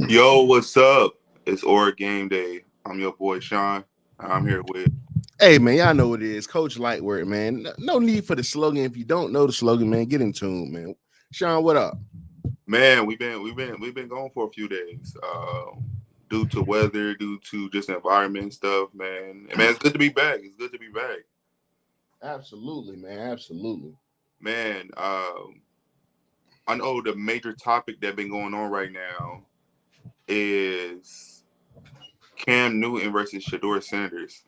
Yo, what's up? It's Aura Game Day. I'm your boy Sean. I'm here with Hey man, y'all know what it is. Coach Lightwork, man. No need for the slogan. If you don't know the slogan, man, get in tune, man. Sean, what up? man. We've been going for a few days. Due to weather, due to just environment and stuff, man. And man, it's good to be back. It's good to be back, Absolutely, man. Absolutely. man. I know the major topic that been going on right now is Cam Newton versus Shedeur Sanders,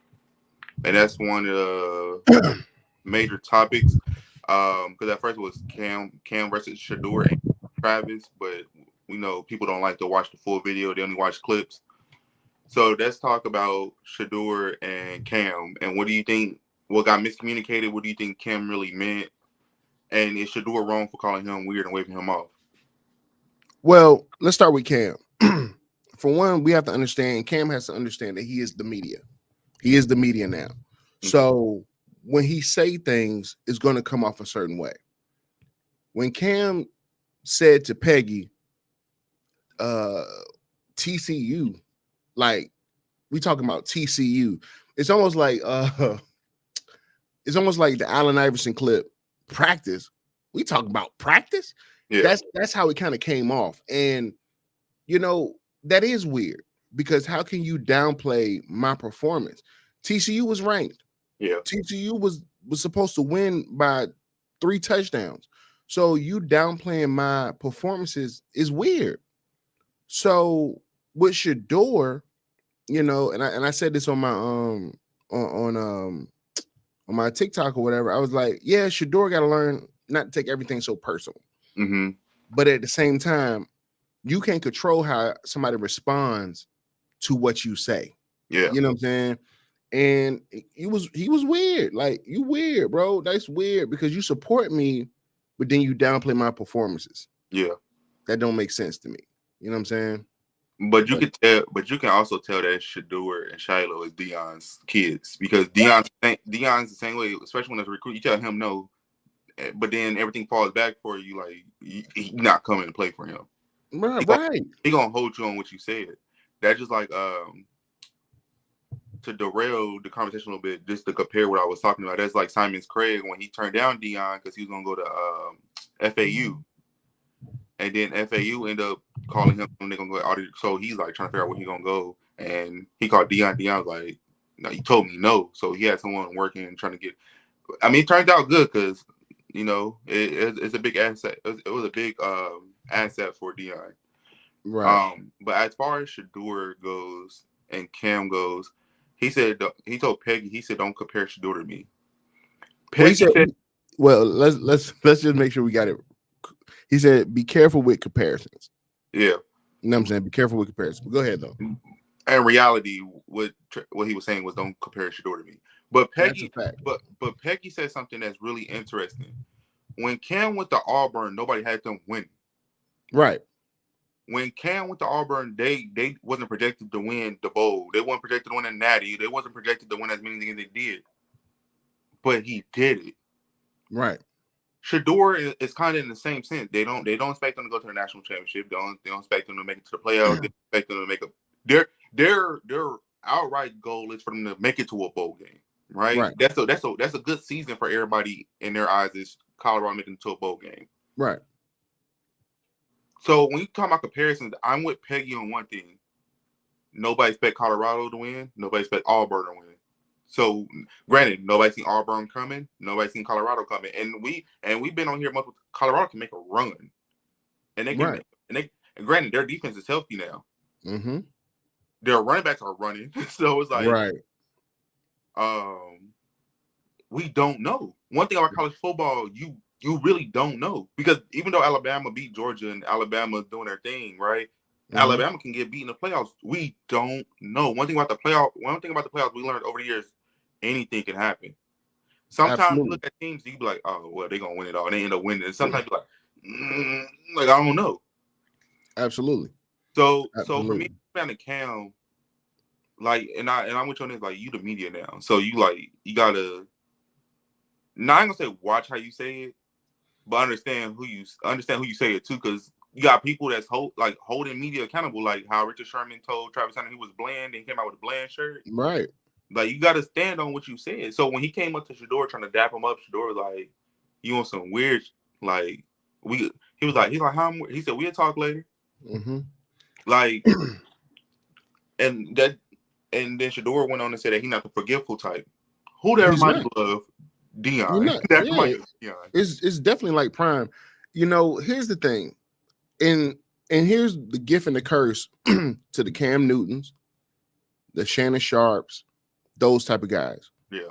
and that's one of the major topics. Because at first it was Cam versus Sheduer and Travis, but we know people don't like to watch the full video; they only watch clips. So let's talk about Sheduer and Cam, and what do you think? What got miscommunicated? What do you think Cam really meant? And is Sheduer wrong for calling him weird and waving him off? Well, let's start with Cam. For one, we have to understand Cam has to understand that he is the media. He is the media now. So when he say things, it's going to come off a certain way. When Cam said to Peggy, TCU, like we talking about TCU, it's almost like the Allen Iverson clip. Practice. We talk about practice. Yeah, That's how it kind of came off, and you know that is weird because how can you downplay my performance? TCU was ranked. yeah, TCU was supposed to win by 3 touchdowns. So you downplaying my performances is weird. So with Shador, and I said this on my on my TikTok or whatever, I was like, yeah, Shador got to learn not to take everything so personal. mm-hmm. But at the same time, you can't control how somebody responds to what you say. Yeah, You know what I'm saying? And he was weird. Like, you weird, bro. That's weird because you support me, but then you downplay my performances. yeah. That don't make sense to me. You know what I'm saying? But you But could tell, but you can also tell that Shador and Shiloh is Dion's kids because Dion's the same way, especially when it's a recruit. You tell him no, but then everything falls back for you. Like he not coming to play for him. right, He gonna, right. he gonna hold you on what you said. That's just like to derail the conversation a little bit, just to compare what I was talking about. That's like Simon's Craig when he turned down Dion because he was gonna go to FAU. And then FAU end up calling him and they're gonna go audit. So he's like trying to figure out where he's gonna go. And he called Dion. Dion was like, no, you told me no. So he had someone working and trying to get. I mean, it turned out good because it's a big asset. It was a big asset for Dion. Right. But as far as Shador goes and Cam goes, he told Peggy, he said, don't compare Shador to me. Well, he Peggy said, said, well, let's just make sure we got it. He said, be careful with comparisons. yeah. You know what I'm saying? Be careful with comparisons. But go ahead though. In reality, what he was saying was don't compare Shador to me. But That's a Peggy, fact. but Peggy said something that's really interesting. When Cam went to Auburn, nobody had them win. Right. When Cam went to Auburn, they wasn't projected to win the bowl. They weren't projected to win a natty. They wasn't projected to win as many things as they did. But he did it. Right. Shador is kind of in the same sense. They don't expect them to go to the national championship. They don't expect them to make it to the playoffs. They expect them to make a their outright goal is for them to make it to a bowl game. Right? Right. That's a good season for everybody in their eyes is Colorado making it to a bowl game. Right. So when you talk about comparisons, I'm with Peggy on one thing. Nobody expect Colorado to win. Nobody expect Auburn to win. So, granted, nobody seen Auburn coming. Nobody seen Colorado coming, and we've been on here multiple. Colorado can make a run, and they can. Right. And granted, their defense is healthy now. Mm-hmm. Their running backs are running, so it's like, Right. we don't know. One thing about college football, you really don't know because even though Alabama beat Georgia and Alabama's doing their thing, right? Mm-hmm. Alabama can get beat in the playoffs. We don't know. One thing about the playoffs we learned over the years, anything can happen. Sometimes you Absolutely. look at teams, you be like, oh, well, they're gonna win it all, and they end up winning. And sometimes you're like, I don't know. Absolutely. So for me, Absolutely. fan of Cam, like, and I'm with you on this, like, you the media now, so you gotta. Now I'm gonna say watch how you say it, but understand who you say it to, because you got people that's holding media accountable, like how Richard Sherman told Travis Hunter he was bland and came out with a bland shirt. Right. Like, you got to stand on what you said. So when he came up to Sheduer trying to dap him up, Sheduer was like, "You on some weird like we?" He's like, "How?" He said, "We'll talk later." Mm-hmm. Like, and then Sheduer went on and said that he's not the forgetful type. Who that He's reminded not. you of? You're Dion. not. That Yeah. reminded you of Dion. It's definitely like Prime. Here's the thing, and here's the gift and the curse to the Cam Newtons, the Shannon Sharps, those type of guys. Yeah.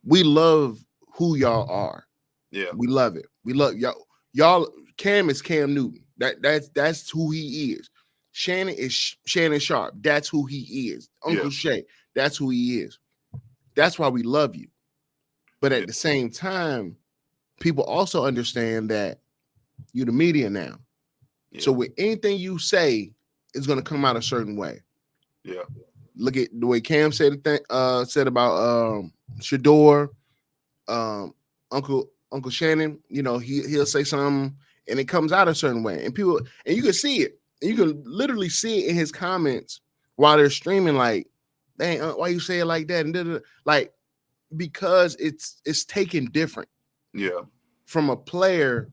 We love who y'all are. Yeah. We love it. We love y'all. Y'all, Cam is Cam Newton. That's who he is. Shannon is Shannon Sharp. That's who he is. Uncle Shay. That's who he is. That's why we love you. But at the same time, people also understand that you're the media now. Yeah. So with anything you say, it's going to come out a certain way. Yeah. Look at the way Cam said about Sheduer, Uncle Shannon. He'll say something and it comes out a certain way, and you can see it. And you can literally see it in his comments while they're streaming. Like, dang, why you say it like that? And like, because it's taken different. Yeah. From a player,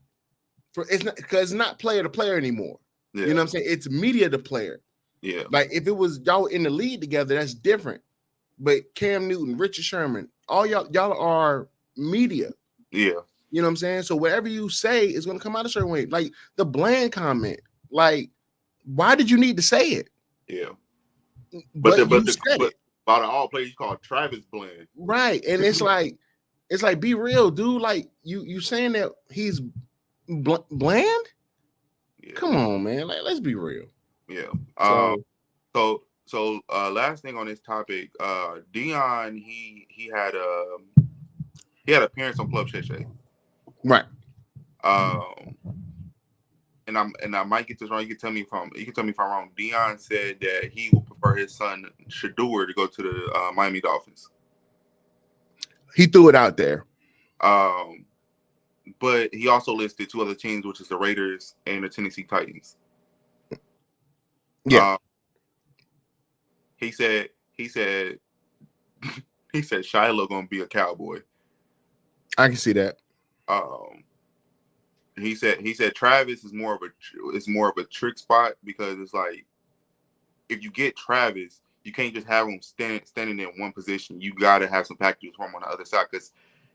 it's not player to player anymore. Yeah. You know what I'm saying? It's media to player. Yeah. Like, if it was y'all in the league together, that's different. But Cam Newton, Richard Sherman, all y'all are media. Yeah. You know what I'm saying? So whatever you say is going to come out a certain way. Like the bland comment. Like, why did you need to say it? Yeah. But you said it. About all players, you call Travis bland. Right. And it's like, be real, dude. Like, you saying that he's bland? Yeah. Come on, man. Like, let's be real. Yeah. So last thing on this topic, Dion, he had appearance on Club Shay Shay. Right. And I might get this wrong. You can tell me if I'm wrong. Dion said that he would prefer his son Sheduer to go to the Miami Dolphins. He threw it out there. But he also listed two other teams, which is the Raiders and the Tennessee Titans. Yeah. He said Shiloh gonna be a Cowboy. I can see that. He said Travis is more of a trick spot, because it's like, if you get Travis, you can't just have him standing in one position. You gotta have some packages for him on the other side, because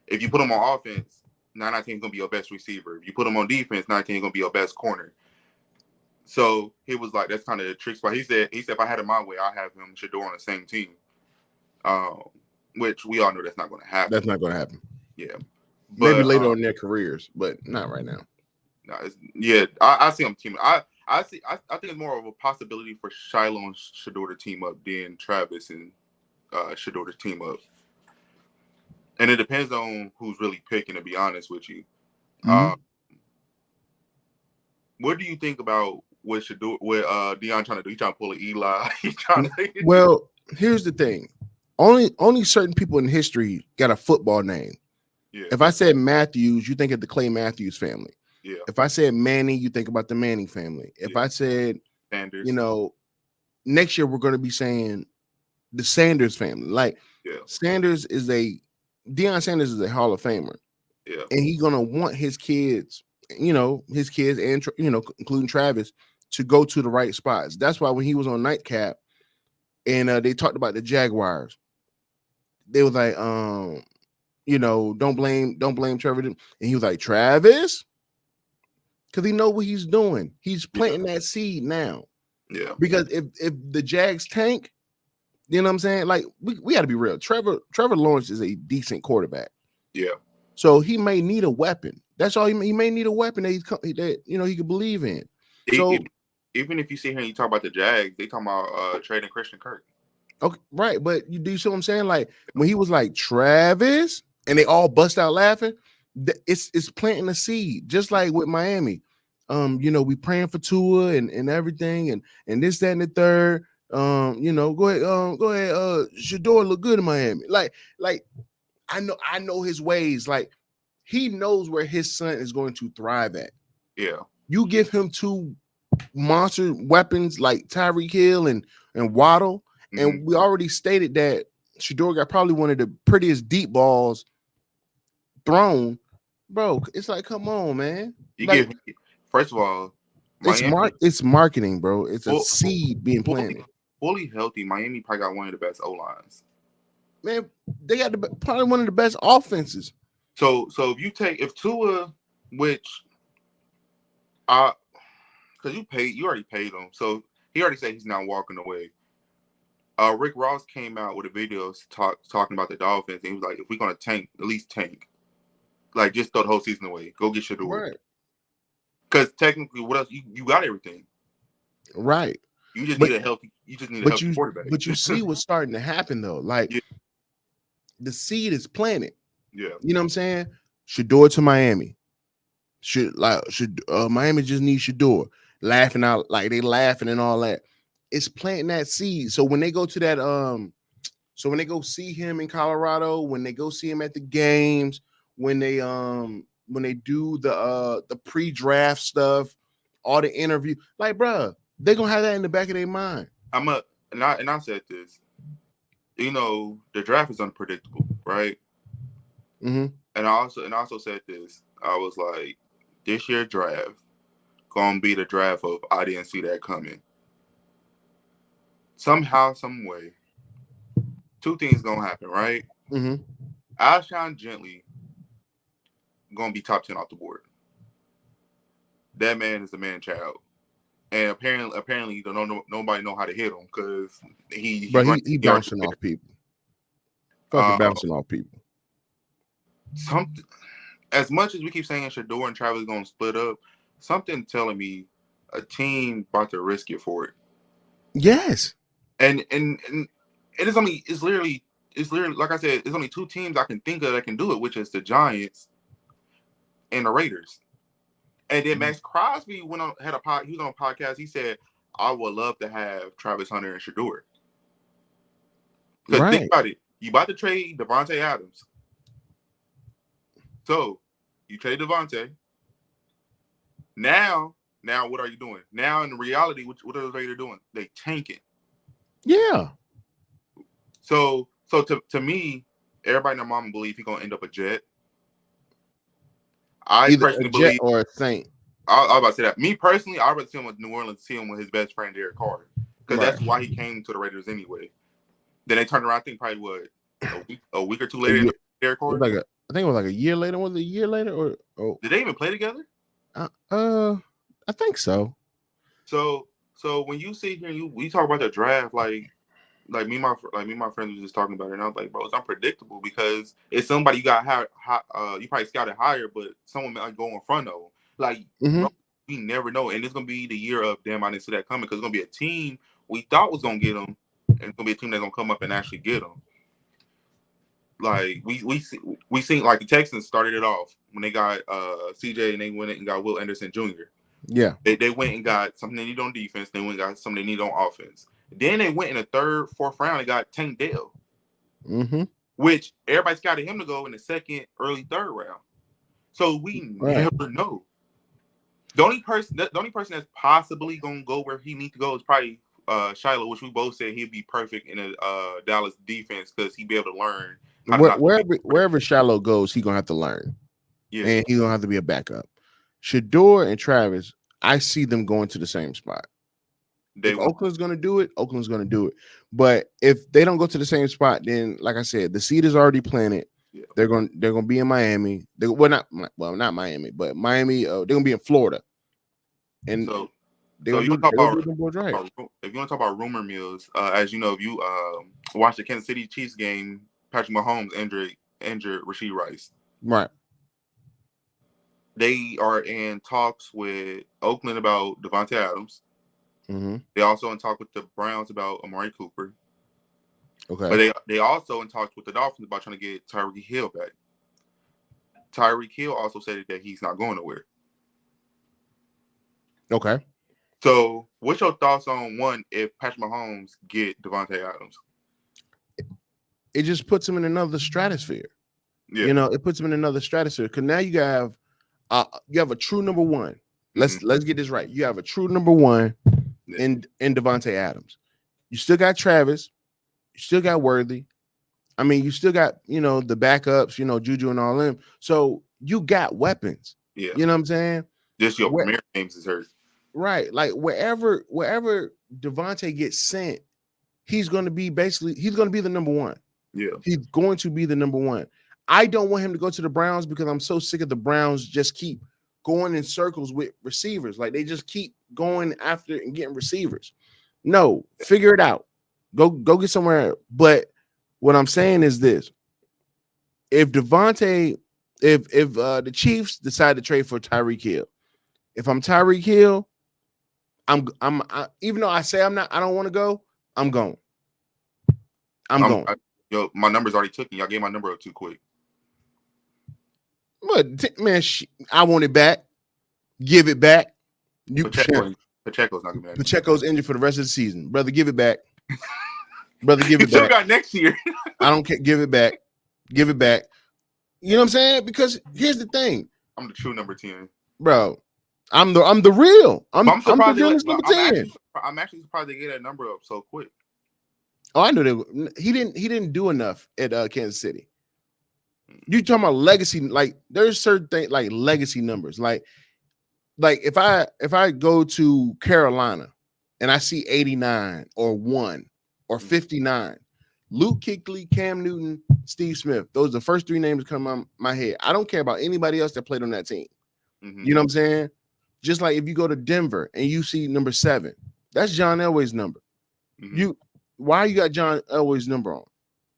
if you put him on offense, 9 out of 10 is gonna be your best receiver. If you put him on defense, 9 out of 10 is gonna be your best corner. So he was like, that's kind of a trick spot. He said if I had it my way, I'll have him and Sheduer on the same team. Which we all know that's not going to happen. That's not going to happen. Yeah. Maybe later on in their careers, but not right now. No, I see them teaming. I think it's more of a possibility for Shiloh and Sheduer to team up than Travis and Sheduer to team up. And it depends on who's really picking, to be honest with you. Mm-hmm. What do you think about what Dion trying to do? He trying to pull an Eli. Well, here's the thing. Only certain people in history got a football name. Yeah. If I said Matthews, you think of the Clay Matthews family. Yeah. If I said Manning, you think about the Manning family. If I said Sanders, next year we're going to be saying the Sanders family. Like, Deion Sanders is a Hall of Famer. Yeah. And he's going to want his kids, and including Travis, to go to the right spots. That's why when he was on Nightcap and they talked about the Jaguars, they was like, don't blame Trevor. And he was like, Travis, because he know what he's doing. He's planting that seed now. Yeah. Because if the Jags tank, you know what I'm saying? Like, we got to be real. Trevor Lawrence is a decent quarterback. Yeah. So he may need a weapon. That's all. He may need a weapon that he could believe in. So even if you see here and you talk about the Jags, they talking about trading Christian Kirk. Okay, right. But do you see what I'm saying? Like, when he was like Travis, and they all bust out laughing, it's planting a seed, just like with Miami. We praying for Tua and everything, and this, that, and the third. Go ahead. Sheduer look good in Miami. Like I know his ways. Like, he knows where his son is going to thrive at. Yeah. You give him two monster weapons like Tyreek Hill and Waddle, and we already stated that Sheduer got probably one of the prettiest deep balls thrown, bro. It's like, come on, man. You Like, give first of all, Miami. It's marketing, bro. It's a full, seed being fully, planted. fully healthy, Miami probably got one of the best O lines. Man, they got probably one of the best offenses. So if Tua, which because you already paid him, so he already said he's not walking away. Rick Ross came out with a video talking about the Dolphins, and he was like, "If we're gonna tank, at least tank, like just throw the whole season away. Go get Sheduer, Right. Because technically, what else? You got everything, right? You just need a healthy quarterback. But you see what's starting to happen though. Like the seed is planted. Yeah, you know what I'm saying. Sheduer to Miami. Miami just needs Sheduer. Laughing out like they laughing and all that. It's planting that seed. So when they go to that so when they go see him in Colorado, when they go see him at the games, when they do the pre-draft stuff, all the interview, like, bro, they're gonna have that in the back of their mind. I said this, the draft is unpredictable, right? Mm-hmm. And I also said this. I was like, this year draft gonna be the draft of I didn't see that coming. Somehow, some way, two things gonna happen, right? Mm-hmm. Alshon Gently gonna be top 10 off the board. That man is the man child, and apparently nobody know how to hit him because he bouncing off people. Fucking bouncing off people. Something, as much as we keep saying Sheduer and Travis gonna split up, something telling me a team about to risk it for it. Yes, and it's literally like I said, there's only two teams I can think of that can do it, which is the Giants and the Raiders. And then Max Crosby he was on a podcast. He said, "I would love to have Travis Hunter and Sheduer." Because think about it, you about to trade Devontae Adams. So you trade Devontae. Now what are you doing? Now in reality, what are the Raiders doing? They tanking. Yeah. So to me, everybody and their mama believe he's gonna end up a Jet. I Either personally a Jet believe or a Saint. I was about to say that. Me personally, I would see him with New Orleans, see him with his best friend Derek Carr, because that's why he came to the Raiders anyway. Then they turned around. I think probably a week or two later. Derek Carr. I think it was like a year later. Was it a year later or? Did they even play together? I think so. So when you sit here and we talk about the draft, like me and my friends were just talking about it, and I was like, bro, it's unpredictable because it's somebody you got you probably scouted higher, but someone might go in front of. Like, we never know, and it's gonna be the year of damn. I didn't see that coming because it's gonna be a team we thought was gonna get them, and it's gonna be a team that's gonna come up and actually get them. Like we seen like the Texans started it off when they got CJ and they went and got Will Anderson Jr. Yeah, they went and got something they need on defense. They went and got something they need on offense. Then they went in the third, fourth round and got Tank Dell, which everybody scouted him to go in the second, early third round. So we never know. The only person that's possibly gonna go where he needs to go is probably Shiloh, which we both said he'd be perfect in a Dallas defense because he'd be able to learn. Wherever Shiloh goes, he's gonna have to learn. Yeah, and he's gonna have to be a backup. Sheduer and Travis, I see them going to the same spot. If Oakland's gonna do it, Oakland's gonna do it. But if they don't go to the same spot, then like I said, the seed is already planted. Yeah. They're gonna be in Miami. Not Miami, but Miami. They're gonna be in Florida. And so if you want to talk about rumor mills, as you know, if you watch the Kansas City Chiefs game, Patrick Mahomes injured Rashee Rice. Right. They are in talks with Oakland about Devontae Adams. Mm-hmm. They also in talk with the Browns about Amari Cooper. Okay. But they also in talks with the Dolphins about trying to get Tyreek Hill back. Tyreek Hill also said that he's not going nowhere. Okay. So what's your thoughts on one if Patrick Mahomes get Devontae Adams? It just puts him in another stratosphere. Yeah. It puts him in another stratosphere because now you have a true number one. Mhm. Let's get this right. You have a true number one Yeah. in Devontae Adams. You still got Travis. You still got Worthy. I mean, you still got, the backups, Juju and all them. So you got weapons. Yeah. You know what I'm saying? Just your Where, premier names is hurt. right. Like wherever Devontae gets sent, he's going to be the number one. Yeah. He's going to be the number one. I don't want him to go to the Browns because I'm so sick of the Browns just keep going in circles with receivers. Like they just keep going after and getting receivers. No, figure it out. Go get somewhere. But what I'm saying is this: if Devontae, if the Chiefs decide to trade for Tyreek Hill, if I'm Tyreek Hill, even though I say I don't want to go, I'm going. I'm going. My number's already taken. Y'all gave my number up too quick. But man, I want it back. Give it back. Pacheco's not gonna be back. Pacheco's injured for the rest of the season. Brother, give it back. Brother, give it still back. Got next year. I don't care. Give it back. Give it back. You know what I'm saying? Because here's the thing. I'm the true number 10. Bro, I'm the real. I'm surprised the number 10. I'm actually surprised they get that number up so quick. Oh, I knew he didn't do enough at Kansas City. You talking about legacy? Like there's certain things like legacy numbers. Like if I go to Carolina and I see 89 or 1 or 59, Luke Kuechly, Cam Newton, Steve Smith. Those are the first three names that come on my head. I don't care about anybody else that played on that team. Mm-hmm. You know what I'm saying? Just like if you go to Denver and you see number 7, that's John Elway's number. Mm-hmm. Why you got John Elway's number on?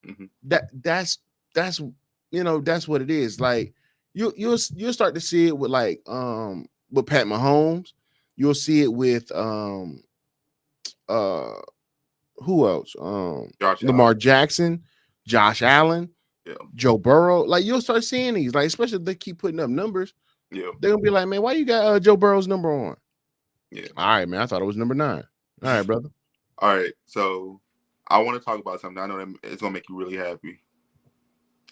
Mm-hmm. That's that's what it is. Like you'll start to see it with with Pat Mahomes. You'll see it with who else? Lamar Jackson, Josh Allen, Joe Burrow. Like you'll start seeing these, like especially if they keep putting up numbers. Yeah, they're gonna be like, man, why you got Joe Burrow's number on? Yeah. All right, man. I thought it was number 9. All right, brother. All right, so I want to talk about something. I know that it's gonna make you really happy.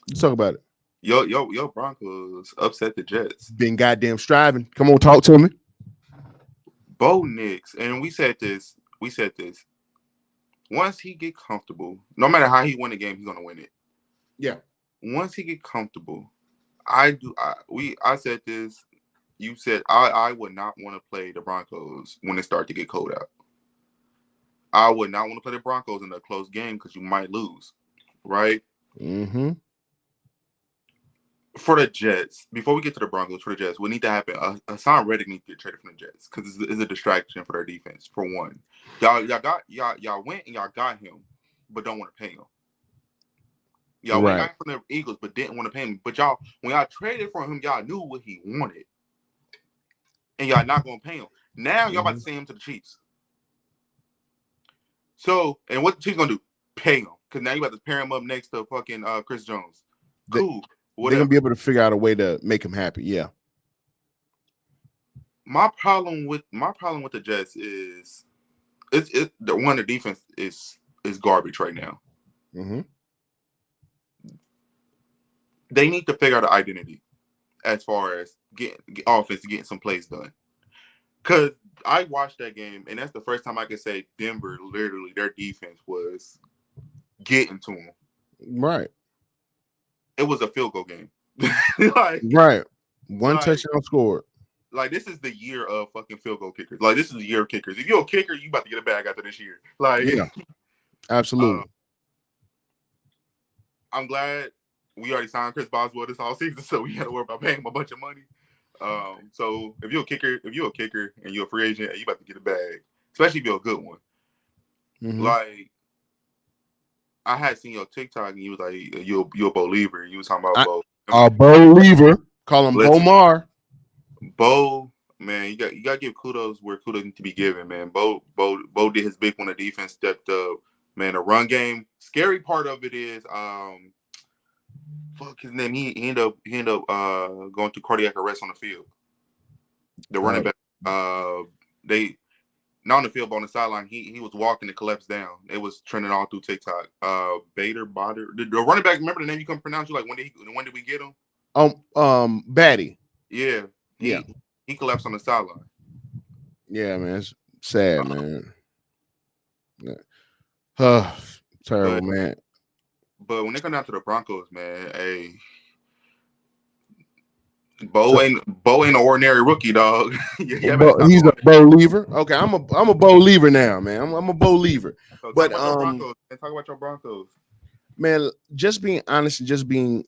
Let's talk about it. Yo, Broncos upset the Jets. Been goddamn striving. Come on, talk to me. Bo Nix, and we said this. Once he get comfortable, no matter how he win the game, he's gonna win it. Yeah. Once he get comfortable, I said this. You said I would not want to play the Broncos when it starts to get cold out. I would not want to play the Broncos in a close game because you might lose, right? Mm-hmm. For the Jets, before we get to the Broncos, for the Jets, what need to happen? Hassan Reddick needs to get traded from the Jets because it's a distraction for their defense. For one, y'all went and y'all got him, but don't want to pay him. Y'all went and got him from the Eagles, but didn't want to pay him. But when y'all traded for him, y'all knew what he wanted, and y'all not going to pay him. Now y'all about to send him to the Chiefs. So, and what the Chiefs gonna do? Pay him, because now you about to pair him up next to fucking Chris Jones. Cool. They're gonna be able to figure out a way to make him happy. Yeah. My problem with the Jets is the defense is garbage right now. Mm-hmm. They need to figure out an identity as far as getting some plays done. Because I watched that game, and that's the first time I could say Denver, literally, their defense was getting to them. Right. It was a field goal game. Right. One touchdown scored. Like, this is the year of fucking field goal kickers. Like, this is the year of kickers. If you're a kicker, you about to get a bag after this year. Like, yeah. Absolutely. I'm glad we already signed Chris Boswell this all season, so we had to worry about paying him a bunch of money. So if you're a kicker and you're a free agent and you about to get a bag, especially if you're a good one. Mm-hmm. Like, I had seen your TikTok and you was like, you're a believer. You was talking about Bo. A believer. Call him Bomar. Bo, man, you got to give kudos where kudos need to be given, man. Bo did his big one. The defense stepped up. Man, the run game. Scary part of it is fuck his name. He ended up going through cardiac arrest on the field. The running back, they not on the field but on the sideline. He was walking and collapsed down. It was trending all through TikTok. Bader, the running back. Remember the name you couldn't pronounce? You like when did we get him? Batty. Yeah. He collapsed on the sideline. Yeah, man. It's sad, Uh, man. Yeah. Oh, terrible, but man. when they come down to the Broncos, man, hey, So Bo ain't an ordinary rookie, dog. Yeah, better Bo, stop he's a doing that. Bo lever. Okay, I'm a Bo lever now, man. I'm a Bo lever. So talk But about your Broncos and talk about your Broncos. man, just being honest and just being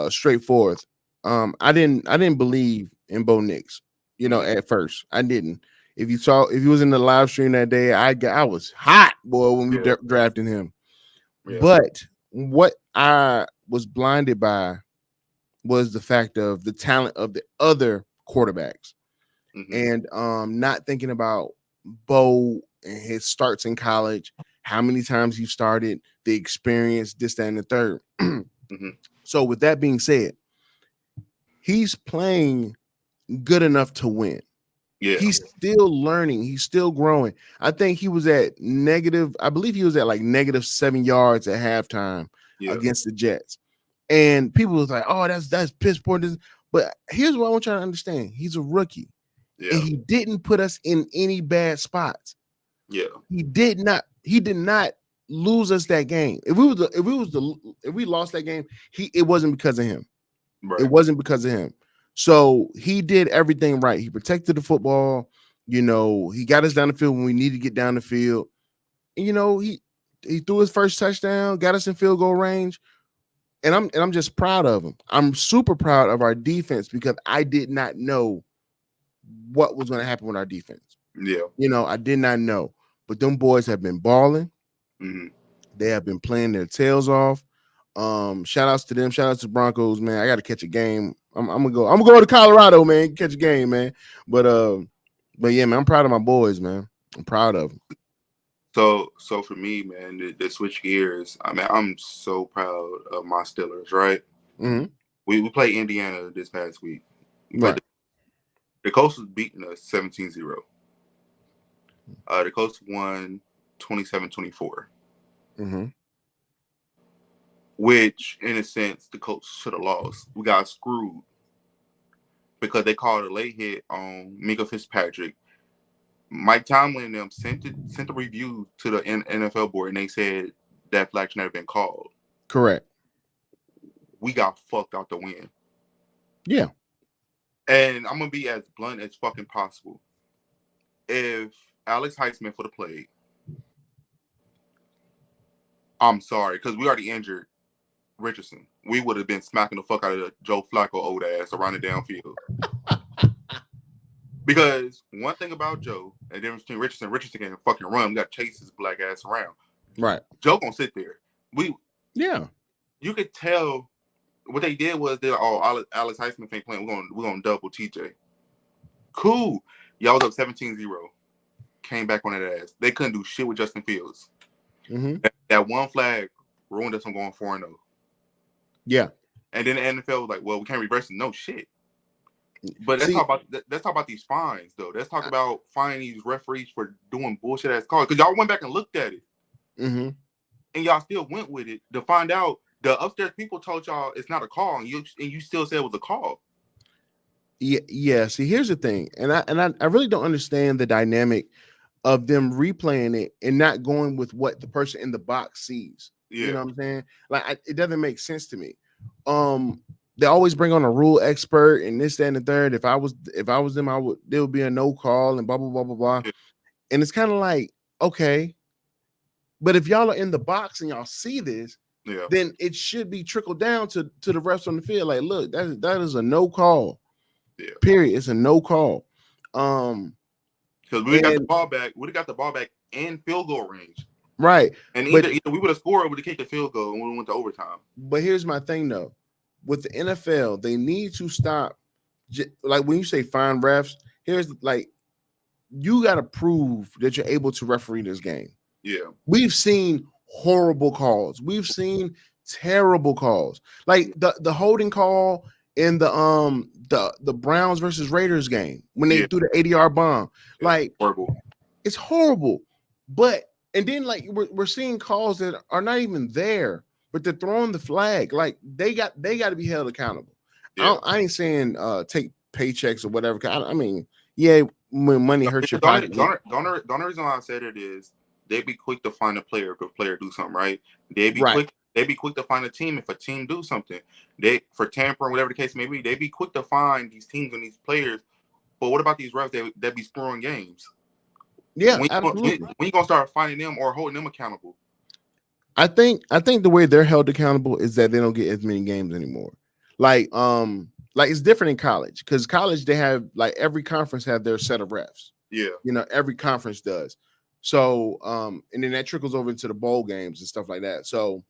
straightforward. I didn't believe in Bo Nix, Mm-hmm. at first. I didn't. If you was in the live stream that day, I was hot, boy, when we Yeah, drafted him. yeah. But what I was blinded by was the fact of the talent of the other quarterbacks, Mm-hmm. and not thinking about Bo and his starts in college, how many times he started, the experience, this, that, and the third. Mm-hmm. So with that being said, he's playing good enough to win. Yeah, He's still learning. He's still growing. I think he was at negative. I believe he was at like -7 yards at halftime yeah, against the Jets. And people was like, "Oh, that's piss poor." But here's what I want you to understand: he's a rookie, and yeah, he didn't put us in any bad spots. yeah. He did not. He did not lose us that game. If we lost that game, it wasn't because of him. It Right. wasn't because of him. So he did everything right. He protected the football. He got us down the field when we needed to get down the field. And, he threw his first touchdown, got us in field goal range. And I'm just proud of him. I'm super proud of our defense because I did not know what was going to happen with our defense. Yeah. I did not know. But them boys have been balling. Mm-hmm. They have been playing their tails off. Shout outs to them. Shout outs to Broncos, man. I got to catch a game. I'm gonna go. I'm gonna go to Colorado, man. Catch a game, man. But yeah, man. I'm proud of my boys, man. I'm proud of them. So for me, man, to switch gears, I mean, I'm so proud of my Steelers. Right. Mm-hmm. We played Indiana this past week. We played Right. the Coast was beating us 17-0. The Coast won 27-24, Mm-hmm. which in a sense the Colts should have lost. We got screwed because they called a late hit on Minka Fitzpatrick. Mike Tomlin and them sent the review to the NFL board, and they said that flag should never been called. Correct. We got fucked out the win. Yeah. And I'm gonna be as blunt as fucking possible. If Alex Highsmith would have played, I'm sorry, because we already injured Richardson. We would have been smacking the fuck out of Joe Flacco old ass around the downfield. Because one thing about Joe, and the difference between Richardson can fucking run. We got to chase his black ass around. Right. Joe gonna sit there. Yeah. You could tell what they did was they Alex Highsmith ain't playing. We're gonna double TJ. Cool. Y'all was up 17-0. Came back on that ass. They couldn't do shit with Justin Fields. Mm-hmm. That one flag ruined us from going 4-0. Yeah. And then the NFL was like, well, we can't reverse it. No shit. But See, let's talk about these fines though. Let's talk about fining these referees for doing bullshit ass calls. Because y'all went back and looked at it. mm-hmm. And y'all still went with it to find out the upstairs people told y'all it's not a call, and you still said it was a call. Yeah. See, here's the thing, and I really don't understand the dynamic of them replaying it and not going with what the person in the box sees. You Yeah. know what I'm saying? Like, it doesn't make sense to me. They always bring on a rule expert and this, that, and the third. If I was them, there would be a no call and blah blah blah blah blah. Yeah. And it's kind of like, okay, but if y'all are in the box and y'all see this, Yeah. then it should be trickled down to the refs on the field. Like, look, that is a no call. Yeah. Period. It's a no call. Because we got the ball back. We got the ball back in field goal range. Right. And either we would have scored or we would have kicked the field goal and we went to overtime. But here's my thing though. With the NFL, they need to stop. Like when you say fine refs, here's like, you got to prove that you're able to referee this game. Yeah. We've seen horrible calls. We've seen terrible calls. Like the holding call in the Browns versus Raiders game when they threw the 80-yard bomb. Like, horrible. It's horrible. And then like we're seeing calls that are not even there, but they're throwing the flag. Like they got to be held accountable. Yeah. I ain't saying take paychecks or whatever. I mean, Yeah, when money hurts your The only, pocket. the only reason why I said it is they'd be quick to find a player if a player do something right. They'd be Right. quick. They'd be quick to find a team if a team do something. They for Tampa or whatever the case may be. They'd be quick to find these teams and these players. But what about these refs that be screwing games? Yeah, absolutely. When you gonna start finding them or holding them accountable? I think the way they're held accountable is that they don't get as many games anymore. Like it's different in college because college they have like every conference have their set of refs. Yeah. Every conference does. So and then that trickles over into the bowl games and stuff like that. So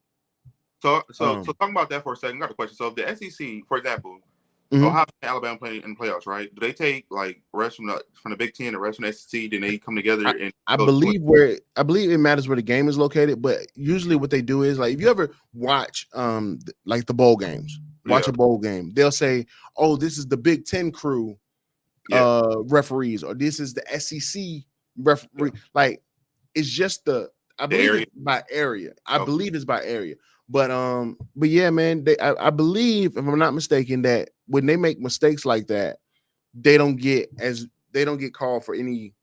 So talking about that for a second, I got a question. So if the SEC, for example, mhm. Ohio and Alabama play in the playoffs, right? Do they take like rest from the Big Ten, the rest from the SEC, then they come together and I go to it? believe it matters where the game is located, but usually what they do is like if you ever watch like the bowl games, watch Yeah, a bowl game, they'll say, "Oh, this is the Big Ten crew yeah, referees," or "This is the SEC yeah. referee." Like it's just I The believe area. it's by area. I Okay. believe it's by area. But yeah, man, I believe if I'm not mistaken that when they make mistakes like that, they don't get called for any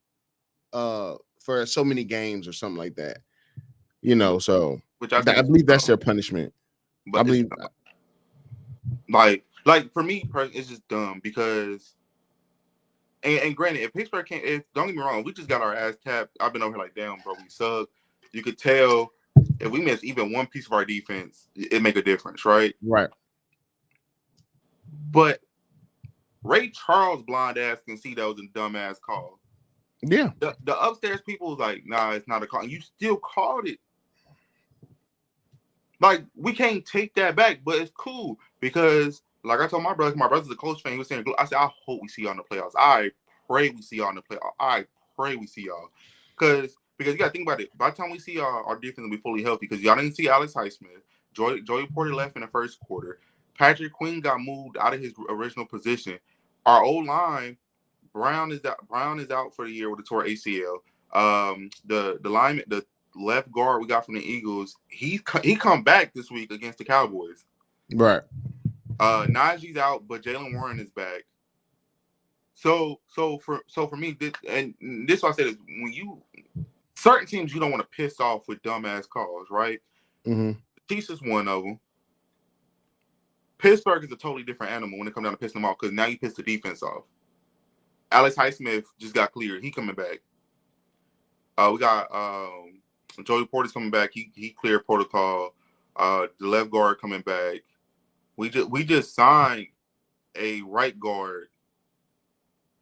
for so many games or something like that. So Which I think I is believe that's their punishment. I but it's believe like for me, it's just dumb because and granted, if Pittsburgh can't, if don't get me wrong, we just got our ass tapped. I've been over here like, damn, bro, we suck. You could tell if we miss even one piece of our defense, it make a difference, right? right. But Ray Charles blind ass can see that was a dumbass call. Yeah. The upstairs people was like, nah, it's not a call. And you still called it. Like, we can't take that back, but it's cool because, like I told my brother's a Colts fan. He was saying, I said, I hope we see y'all in the playoffs. I pray we see y'all in the playoffs. I pray we see y'all. Because you got to think about it. By the time we see y'all, our defense will be fully healthy because y'all didn't see Alex Highsmith. Joey Porter left in the first quarter. Patrick Queen got moved out of his original position. Our O-line, Brown is out for the year with a torn ACL. The lineman, the left guard we got from the Eagles, he come back this week against the Cowboys. Right. Najee's out, but Jalen Warren is back. So for me, this is why I said is when you certain teams you don't want to piss off with dumbass calls, right? Mm-hmm. The Chiefs is one of them. Pittsburgh is a totally different animal when it comes down to pissing them off because now you piss the defense off. Alex Highsmith just got cleared. He coming back. We got Joey Porter's coming back. He cleared protocol. The left guard coming back. We just signed a right guard.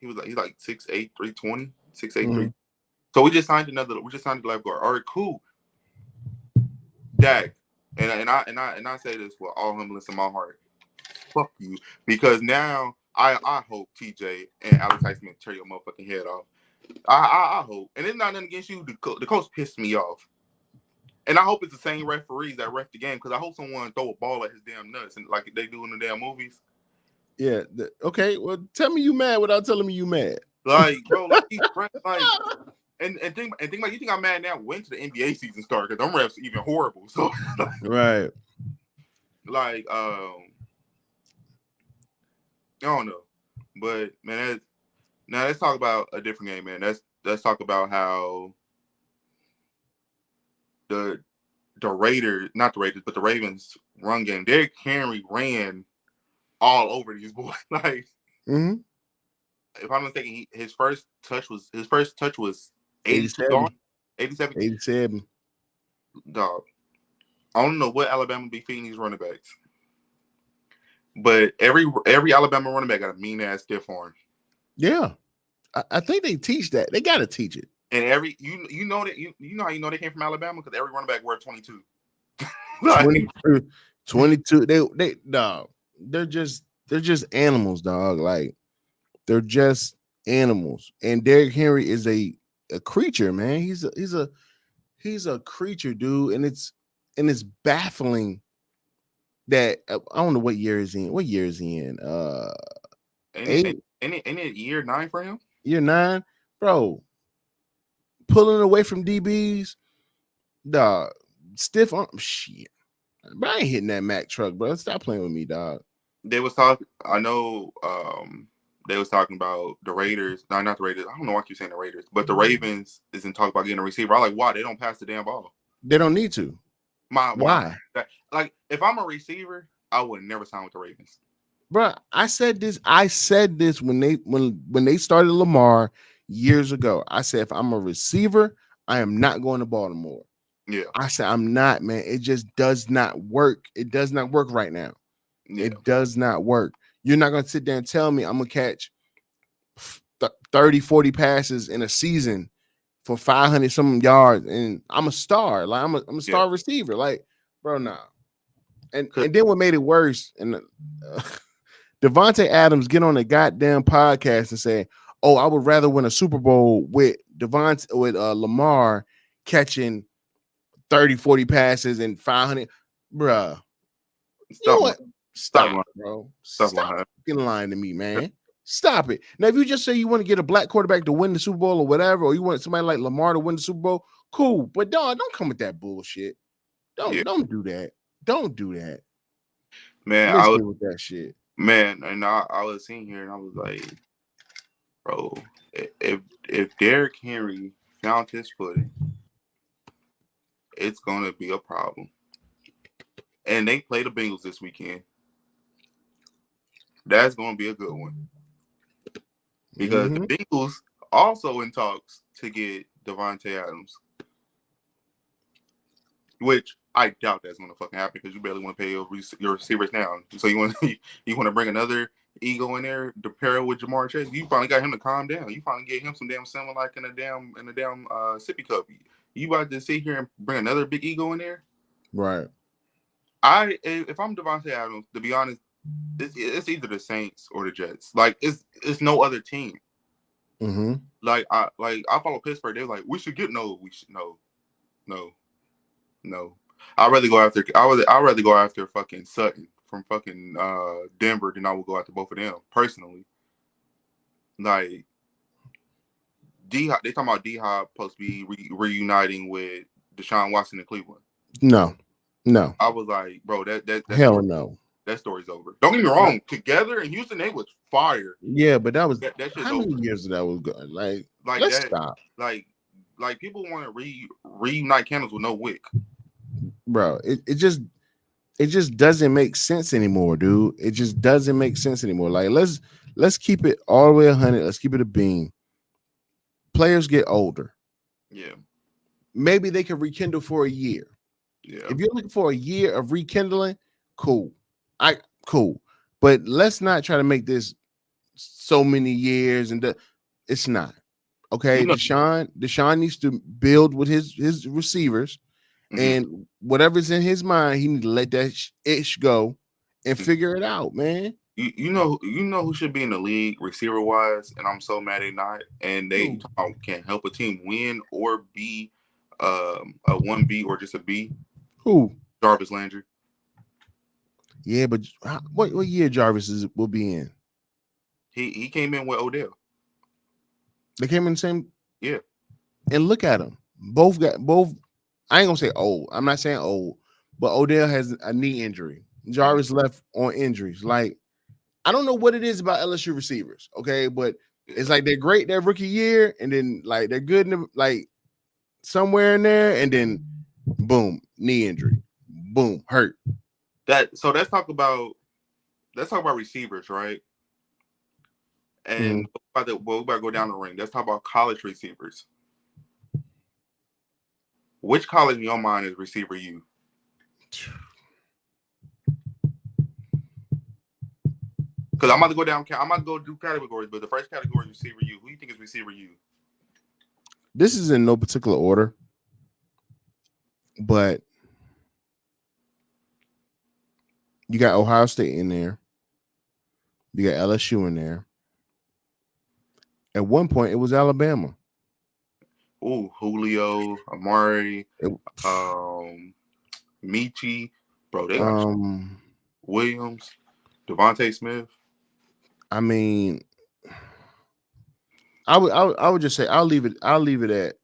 He's like 6'8", 320, 6'8", 3. So we just signed the left guard. All right, cool. Dak. And I say this with all humbleness in my heart. Fuck you. Because now I hope TJ and Alex Highsmith tear your motherfucking head off. I hope. And it's not nothing against you. The coach pissed me off. And I hope it's the same referees that ref the game because I hope someone throw a ball at his damn nuts and like they do in the damn movies. Yeah. Okay. Well, tell me you mad without telling me you mad. Like, bro, like he's like and think like you think I'm mad now when to the NBA season start because them refs even horrible. So right. Like I don't know. But man, now let's talk about a different game, man. Let's talk about how the Raiders, not the Raiders, but the Ravens run game. Derrick Henry ran all over these boys. Like, if I'm not mistaken, his first touch was 82 yards, 87. 87. Dog, I don't know what Alabama be feeding these running backs, but every Alabama running back got a mean ass stiff arm. Yeah, I think they teach that. They got to teach it. And every you know how you know they came from Alabama because every running back wear 22. Like, 22. They dog. They're just animals, dog. Like they're just animals. And Derrick Henry is a creature, man. He's a creature, dude. And it's baffling that I don't know what year is he in. What year is he in? Ain't it year 9 for him? Year 9, bro. Pulling away from DBs, dog. Stiff arm, shit. But I ain't hitting that Mack truck, bro. Stop playing with me, dog. They was talking. I know they was talking about the Raiders. No, not the Raiders. I don't know why I keep saying the Raiders, but the Ravens is in talk about getting a receiver. I'm like, why? They don't pass the damn ball. They don't need to. My Why? like, if I'm a receiver, I would never sign with the Ravens. Bro, I said this. I said this when they started Lamar years ago. I said if I'm a receiver, I am not going to Baltimore. Yeah, I said I'm not, man. It just does not work. It does not work right now. yeah, It does not work. You're not going to sit there and tell me I'm going to catch 30, 40 passes in a season for 500 some yards and I'm a star. Like I'm a yeah. star receiver. Like, bro, nah. And then what made it worse, and Devontae Adams get on a goddamn podcast and say, "Oh, I would rather win a Super Bowl with Lamar catching 30, 40 passes and 500." Bruh, you know Stop lying. what? Stop Stop, lying. bro. Stop Stop lying. fucking lying to me, man. Stop it. Now, if you just say you want to get a black quarterback to win the Super Bowl or whatever, or you want somebody like Lamar to win the Super Bowl, cool. But don't come with that bullshit. Yeah, Don't do that. Don't do that. man. Listen with that shit. And I was sitting here and I was like, bro, if Derrick Henry found his footing, it's gonna be a problem. And they play the Bengals this weekend. That's gonna be a good one because the Bengals also in talks to get Devontae Adams, which I doubt that's gonna fucking happen because you barely want to pay your receivers now. So you want you want to bring another ego in there to pair it with Jamar Chase. You finally got him to calm down. You finally get him some damn something like in a damn sippy cup. You about to sit here and bring another big ego in there? Right. If I'm Devontae Adams, to be honest, it's either the Saints or the Jets. Like it's no other team. Mm-hmm. Like I follow Pittsburgh. They're like, we should get no. I'd rather go after fucking Sutton from fucking Denver than I would go after both of them personally. Like they talking about D Hop supposed to be reuniting with Deshaun Watson in Cleveland. No. I was like, bro, that hell story, no. That story's over. Don't get me wrong. Together in Houston, they was fire. Yeah, but that was that shit's how many over. years that was good? Like let's that. stop. Like people want to reunite candles with no wick. Bro, it just doesn't make sense anymore, dude. It just doesn't make sense anymore. Like let's keep it all the way 100. Let's keep it a beam. Players get older. Yeah. Maybe they can rekindle for a year. Yeah. If you're looking for a year of rekindling, cool. Cool. But let's not try to make this so many years and it's not. Okay. Deshaun needs to build with his receivers, and whatever's in his mind, he need to let that itch go and figure it out, man. You know who should be in the league receiver wise, and I'm so mad they not, and they can't help a team win or be a 1B or just a B. Who? Jarvis Landry. Yeah, but what year Jarvis will be in? He came in with Odell. They came in the same. Yeah. And look at them. Both. I ain't gonna say old. I'm not saying old, but Odell has a knee injury. Jarvis left on injuries. Like, I don't know what it is about LSU receivers, okay, but it's like they're great their rookie year, and then like they're good in the, like somewhere in there, and then boom, knee injury, boom, hurt. So let's talk about receivers, right? And we about to go down the ring. Let's talk about college receivers. Which college in your mind is receiver U? Because I'm about to go down. I'm about to go do categories, but the first category is receiver U. Who do you think is receiver U? This is in no particular order, but you got Ohio State in there. You got LSU in there. At one point, it was Alabama. Ooh, Julio, Amari, Michi, bro. They got Williams, Devontae Smith. I mean, I would just say I'll leave it at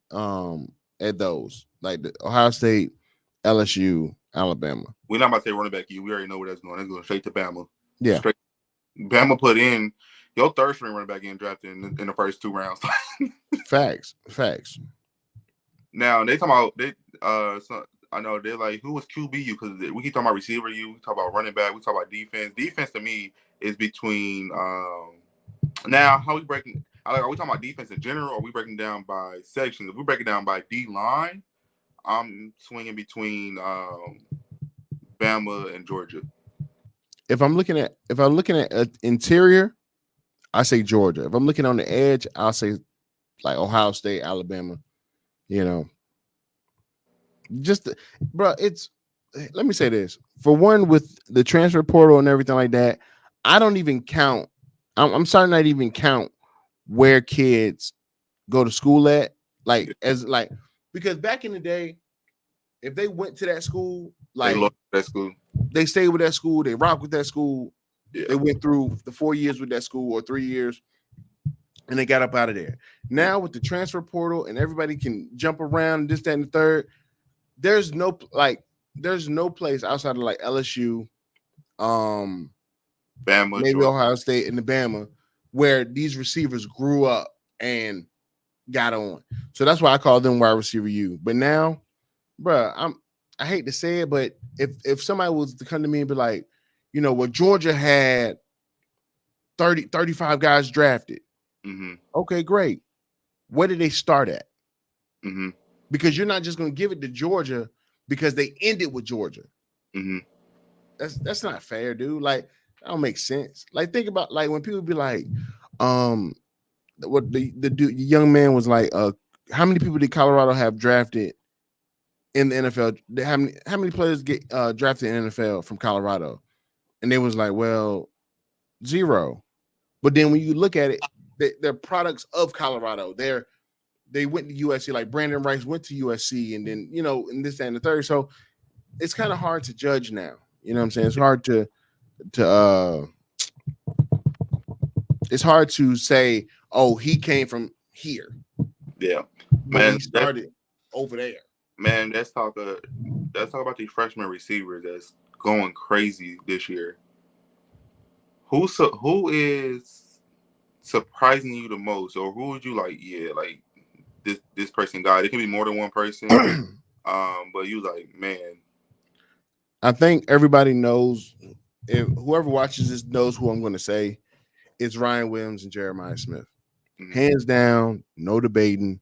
those, like the Ohio State, LSU, Alabama. We're not about to say running back U. We already know where that's going. That's going straight to Bama. Yeah. Straight. Bama put in your third string running back getting drafted in the first 2 rounds. Facts. Now they talking about I know they're like, who was QB you? Because we keep talking about receiver you, we talk about running back, we talk about defense. Defense to me is between now how we breaking. Are we talking about defense in general, or are we breaking down by sections? If we break it down by D line, I'm swinging between Bama and Georgia. If I'm looking at interior, I say Georgia. If I'm looking on the edge, I'll say like Ohio State, Alabama. You know, bro. Let me say this. For one, with the transfer portal and everything like that, I don't even count. I'm starting not even count where kids go to school at. Because back in the day, if they went to that school, they love that school. They stayed with that school. They rock with that school. Yeah. They went through the 4 years with that school or 3 years, and they got up out of there. Now with the transfer portal and everybody can jump around, this, that, and the third, there's no place outside of like LSU, Bama, maybe Georgia. Ohio State, and the Bama, where these receivers grew up and got on. So that's why I call them wide receiver U. But now, bro, I hate to say it, but if somebody was to come to me and be like, Georgia had 35 guys drafted. Mm-hmm. Okay, great. Where did they start at? Mm-hmm. Because you're not just going to give it to Georgia because they ended with Georgia. Mm-hmm. That's not fair, dude. Like, that don't make sense. Like, think about like when people be like, what the young man was like, how many people did Colorado have drafted in the NFL? How many players get drafted in the NFL from Colorado? And they was like, well, 0. But then when you look at it, they're products of Colorado. They went to USC, like Brandon Rice went to USC, and then and this, that, and the third. So it's kind of hard to judge now. You know what I'm saying? It's hard to say, oh, he came from here. Yeah, but man, he started over there. Man, let's talk about these freshman receivers that's going crazy this year. Who is surprising you the most, or who would you like? Yeah, like this person got it. It can be more than one person. But you like, man. I think everybody knows. If whoever watches this knows who I'm going to say. It's Ryan Williams and Jeremiah Smith. Mm-hmm. Hands down, no debating.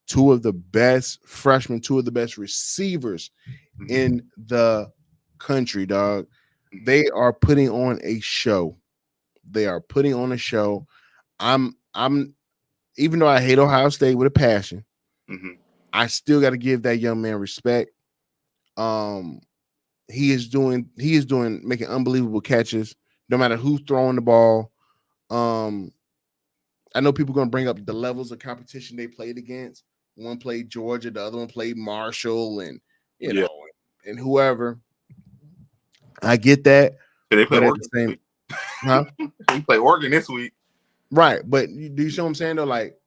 2 of the best freshmen, 2 of the best receivers in the country, dog. They are putting on a show. I'm even though I hate Ohio State with a passion, I still got to give that young man respect. He is making unbelievable catches, no matter who's throwing the ball. I know people are going to bring up the levels of competition they played against. One played Georgia, the other one played Marshall, and and whoever. I get that. They play Oregon. They play Oregon this week, right? But do you see what I'm saying though? Like,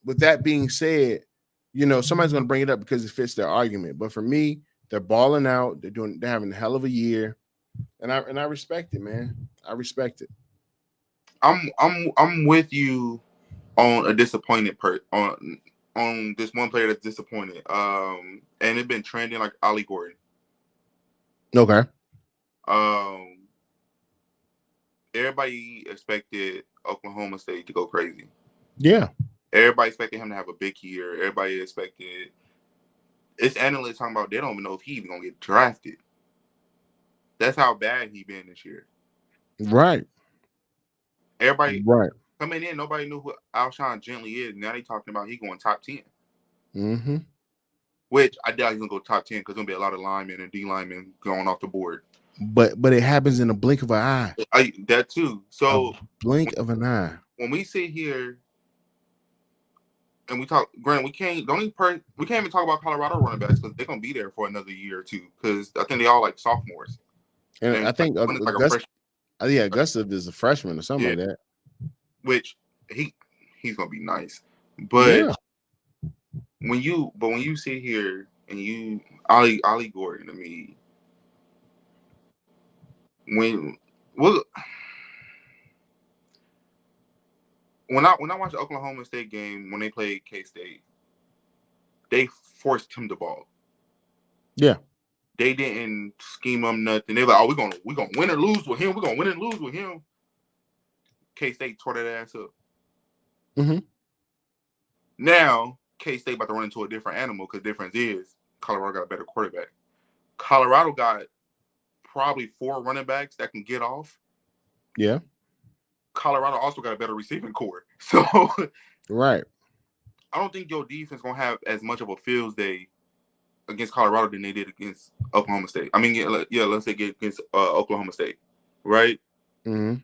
with that being said, somebody's going to bring it up because it fits their argument. But for me, they're balling out. They're having a hell of a year, and I respect it, man. I respect it. I'm with you on a disappointed on this one player that's disappointed. And it's been trending like Ollie Gordon. Okay. Everybody expected Oklahoma State to go crazy. Yeah. Everybody expected him to have a big year. Everybody expected. It's analysts talking about they don't even know if he's even gonna get drafted. That's how bad he been this year. Right. Everybody coming in, nobody knew who Alshon Gently is. Now they talking about he going top 10. Mm-hmm. Which I doubt he's gonna go top 10 because there's gonna be a lot of linemen and D linemen going off the board. But it happens in a blink of an eye. That too. So blink of an eye. When we sit here and we talk, Grant, we can't even talk about Colorado running backs because they're gonna be there for another year or two. Because I think they all like sophomores. And I think Augusta is a freshman or something like that. Which he's gonna be nice, but when you sit here and you Ollie Gordon, I mean, when I watched the Oklahoma State game when they played K State, they forced him the ball. Yeah. They didn't scheme him nothing. They were like, oh, we're gonna win or lose with him. We're gonna win and lose with him. K State tore that ass up. Mm-hmm. Now K State about to run into a different animal because the difference is Colorado got a better quarterback. Colorado got probably 4 running backs that can get off. Yeah. Colorado also got a better receiving core. So Right. I don't think your defense gonna have as much of a field day against Colorado than they did against Oklahoma State. I mean, yeah, let's say against Oklahoma State, right? Mm-hmm.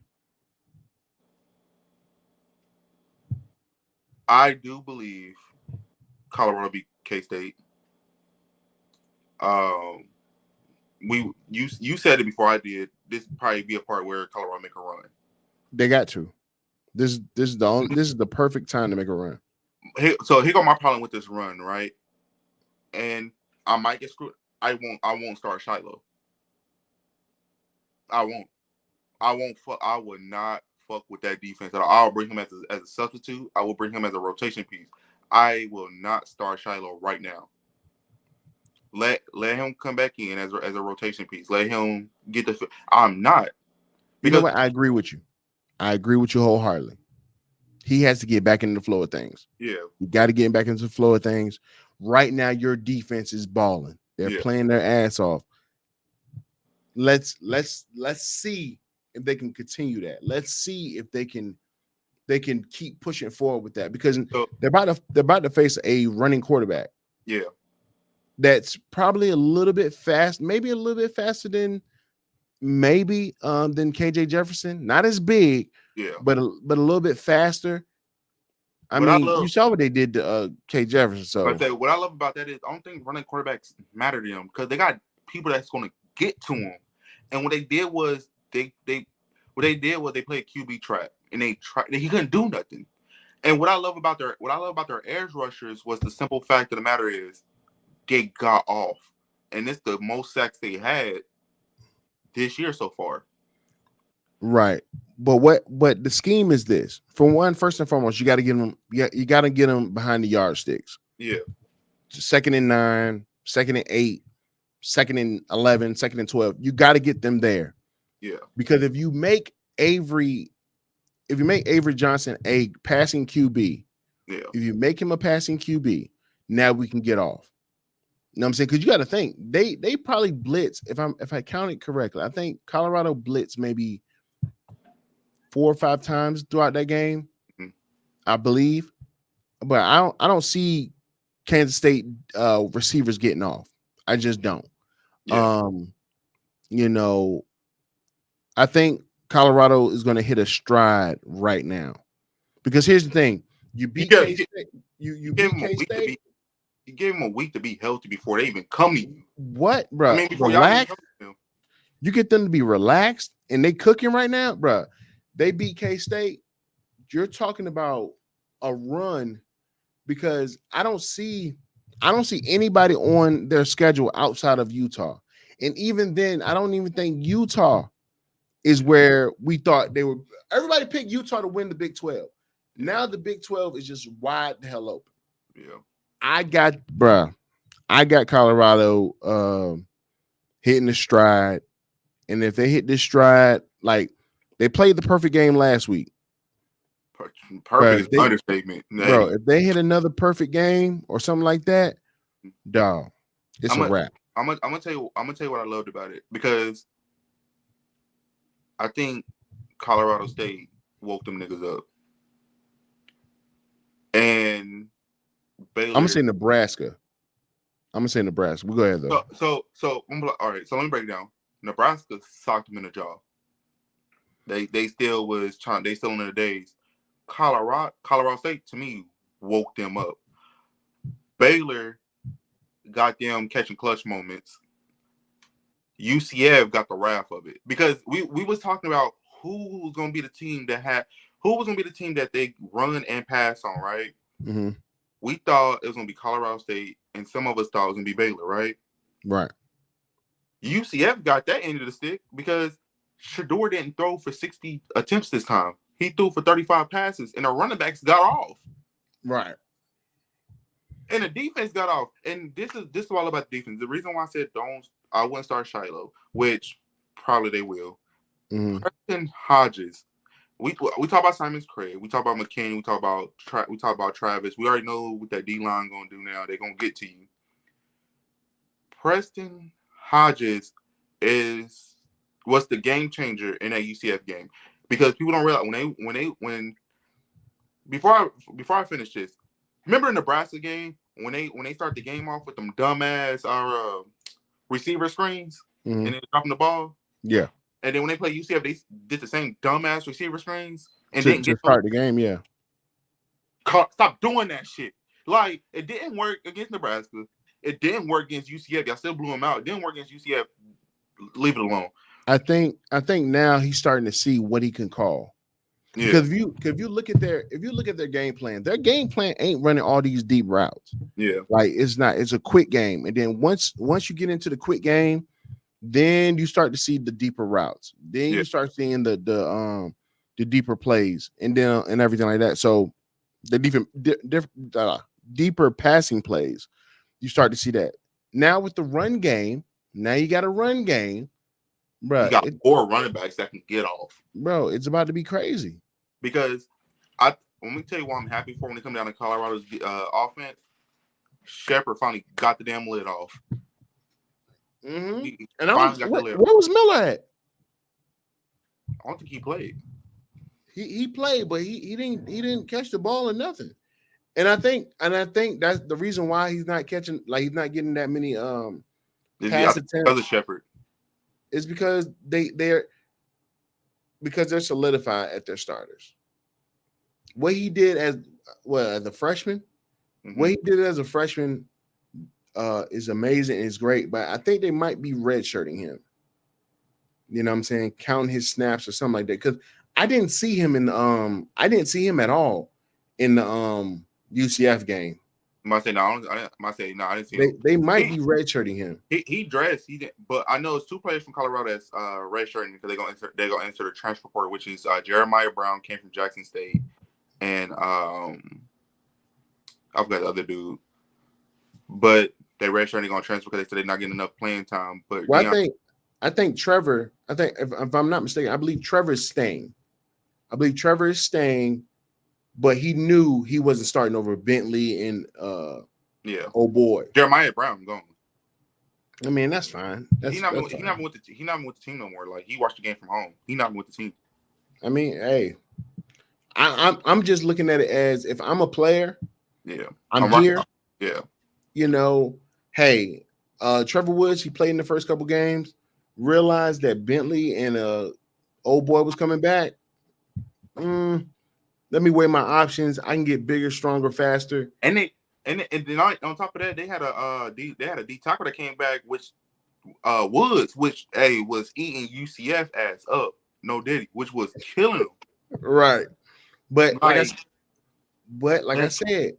I do believe Colorado beat K State. You said it before I did. This probably be a part where Colorado make a run. They got to. This is the perfect time to make a run. So here go my problem with this run, right? And I might get screwed. I won't start Shiloh. I won't. I would not fuck with that defense at all. I'll bring him as a substitute. I will bring him as a rotation piece. I will not start Shiloh right now. Let him come back in as a rotation piece. Let him get the. I'm not. You know what? I agree with you. I agree with you wholeheartedly. He has to get back into the flow of things. Yeah. You got to get back into the flow of things. Right now, your defense is balling. They're playing their ass off. Let's see if they can continue that. Let's see if they can keep pushing forward with that because they're about to face a running quarterback. Yeah. That's probably a little bit fast, maybe a little bit faster than KJ Jefferson. Not as big, but a little bit faster. You saw what they did to K Jefferson. So what I love about that is I don't think running quarterbacks matter to them because they got people that's going to get to them. And what they did was they played QB trap and he couldn't do nothing. And what I love about their edge rushers was the simple fact of the matter is they got off, and it's the most sacks they had this year so far. Right. But the scheme is this. For one, first and foremost, you got to get them. You got to get them behind the yardsticks. Yeah. 2nd and 9, 2nd and 8, 2nd and 11, 2nd and 12. You got to get them there. Yeah. Because if you make Avery Johnson a passing QB, if you make him a passing QB, now we can get off. You know what I'm saying? Because you got to think they probably blitz. If I counted correctly, I think Colorado blitz maybe 4 or 5 times throughout that game, I believe. But I don't see Kansas State receivers getting off. I just don't. Yeah. I think Colorado is going to hit a stride right now. Because here's the thing: you beat K-State. You beat K-State. You gave them a week to be healthy before they even come to you. What, bro? Relax. You get them to be relaxed, and they cooking right now, bro. They beat K-State. You're talking about a run because I don't see anybody on their schedule outside of Utah, and even then, I don't even think Utah is where we thought they were. Everybody picked Utah to win the Big 12. Now the Big 12 is just wide the hell open. Yeah. I got Colorado hitting the stride. And if they hit this stride, like they played the perfect game last week. Perfect is understatement. Bro, if they hit another perfect game or something like that, dog, it's a wrap. I'm gonna tell you what I loved about it because I think Colorado State woke them niggas up. And Baylor, I'm gonna say Nebraska. We'll go ahead though. So all right. So let me break it down. Nebraska socked them in the jaw. They still was trying. They still in their days. Colorado State to me woke them up. Baylor got them catching clutch moments. UCF got the wrath of it because we was talking about who was gonna be the team that they run and pass on, right? Mm-hmm. We thought it was gonna be Colorado State, and some of us thought it was gonna be Baylor, right? Right. UCF got that end of the stick because Sheduer didn't throw for 60 attempts this time. he threw for 35 passes, and the running backs got off. Right. And the defense got off. And this is all about the defense. The reason why I said I wouldn't start Shiloh, which probably they will. Mm-hmm. Preston Hodges. We talk about Simon's Craig. We talk about McKinney. We talk about Travis. We already know what that D line gonna do now. They're gonna get to you. Preston Hodges was the game changer in that UCF game, because people don't realize when before I finish this. Remember in the Nebraska game when they start the game off with them dumbass receiver screens, Mm-hmm. and then dropping the ball. Yeah. And then when they play UCF, they did the same dumbass receiver screens and to start the game. Yeah. Stop doing that shit. Like, it didn't work against Nebraska. It didn't work against UCF. Y'all still blew them out. It didn't work against UCF. Leave it alone. I think now he's starting to see what he can call. Yeah. Because if you look at their game plan ain't running all these deep routes. Yeah. Like, it's not. It's a quick game, and then once you get into the quick game, then you start to see the deeper routes. Then you start seeing the deeper plays, and then and everything like that. So the deeper passing plays, you start to see that. Now with the run game, now you got a run game, bro. You got 4 running backs that can get off, bro. It's about to be crazy. Because let me tell you what I'm happy for when it comes down to Colorado's offense. Shepard finally got the damn lid off. Mm-hmm. And where was Miller at? I don't think he played. He played, but he didn't catch the ball or nothing. And I think that's the reason why he's not catching, like, he's not getting that many pass attempts. Because of Shepard. It's because they're solidified at their starters. What he did as a freshman, what he did as a freshman is amazing and is great. But I think they might be redshirting him. You know what I'm saying? Counting his snaps or something like that. Because I didn't see him I didn't see him at all in the UCF game. I didn't see him. They might be redshirting him. He dressed. He did, but I know it's 2 players from Colorado that's redshirting because they're gonna enter the transfer portal, which is Jeremiah Brown, came from Jackson State, and I forgot the other dude. But they redshirting gonna transfer because they said they're not getting enough playing time. But I think Trevor. I think if I'm not mistaken, I believe Trevor is staying. But he knew he wasn't starting over Bentley and oh boy, Jeremiah Brown gone. I mean, that's fine. He's not with the team no more. Like, he watched the game from home. He's not with the team. I mean, hey, I'm just looking at it as, if I'm a player, I'm here. Yeah. You know, hey, Trevor Woods, he played in the first couple games, realized that Bentley and old boy was coming back. Let me weigh my options. I can get bigger, stronger, faster. And then on top of that, they had a D tackle that came back, which Woods, which was eating UCF ass up. No diddy, which was killing them. Right. But like I said,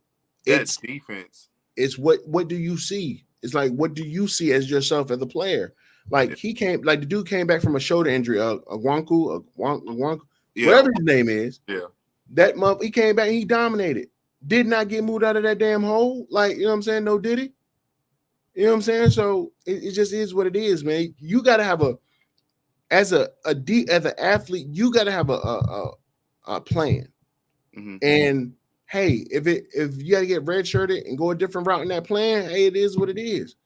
it's defense. It's what do you see? It's like, what do you see as yourself as a player? Like, the dude came back from a shoulder injury, Agwanku, whatever his name is. Yeah. That month he came back and he dominated. Did not get moved out of that damn hole. Like, you know what I'm saying? No diddy. You know what I'm saying? So it just is what it is, man. You gotta have as an athlete, you gotta have a plan. Mm-hmm. And hey, if you gotta get redshirted and go a different route in that plan, hey, it is what it is.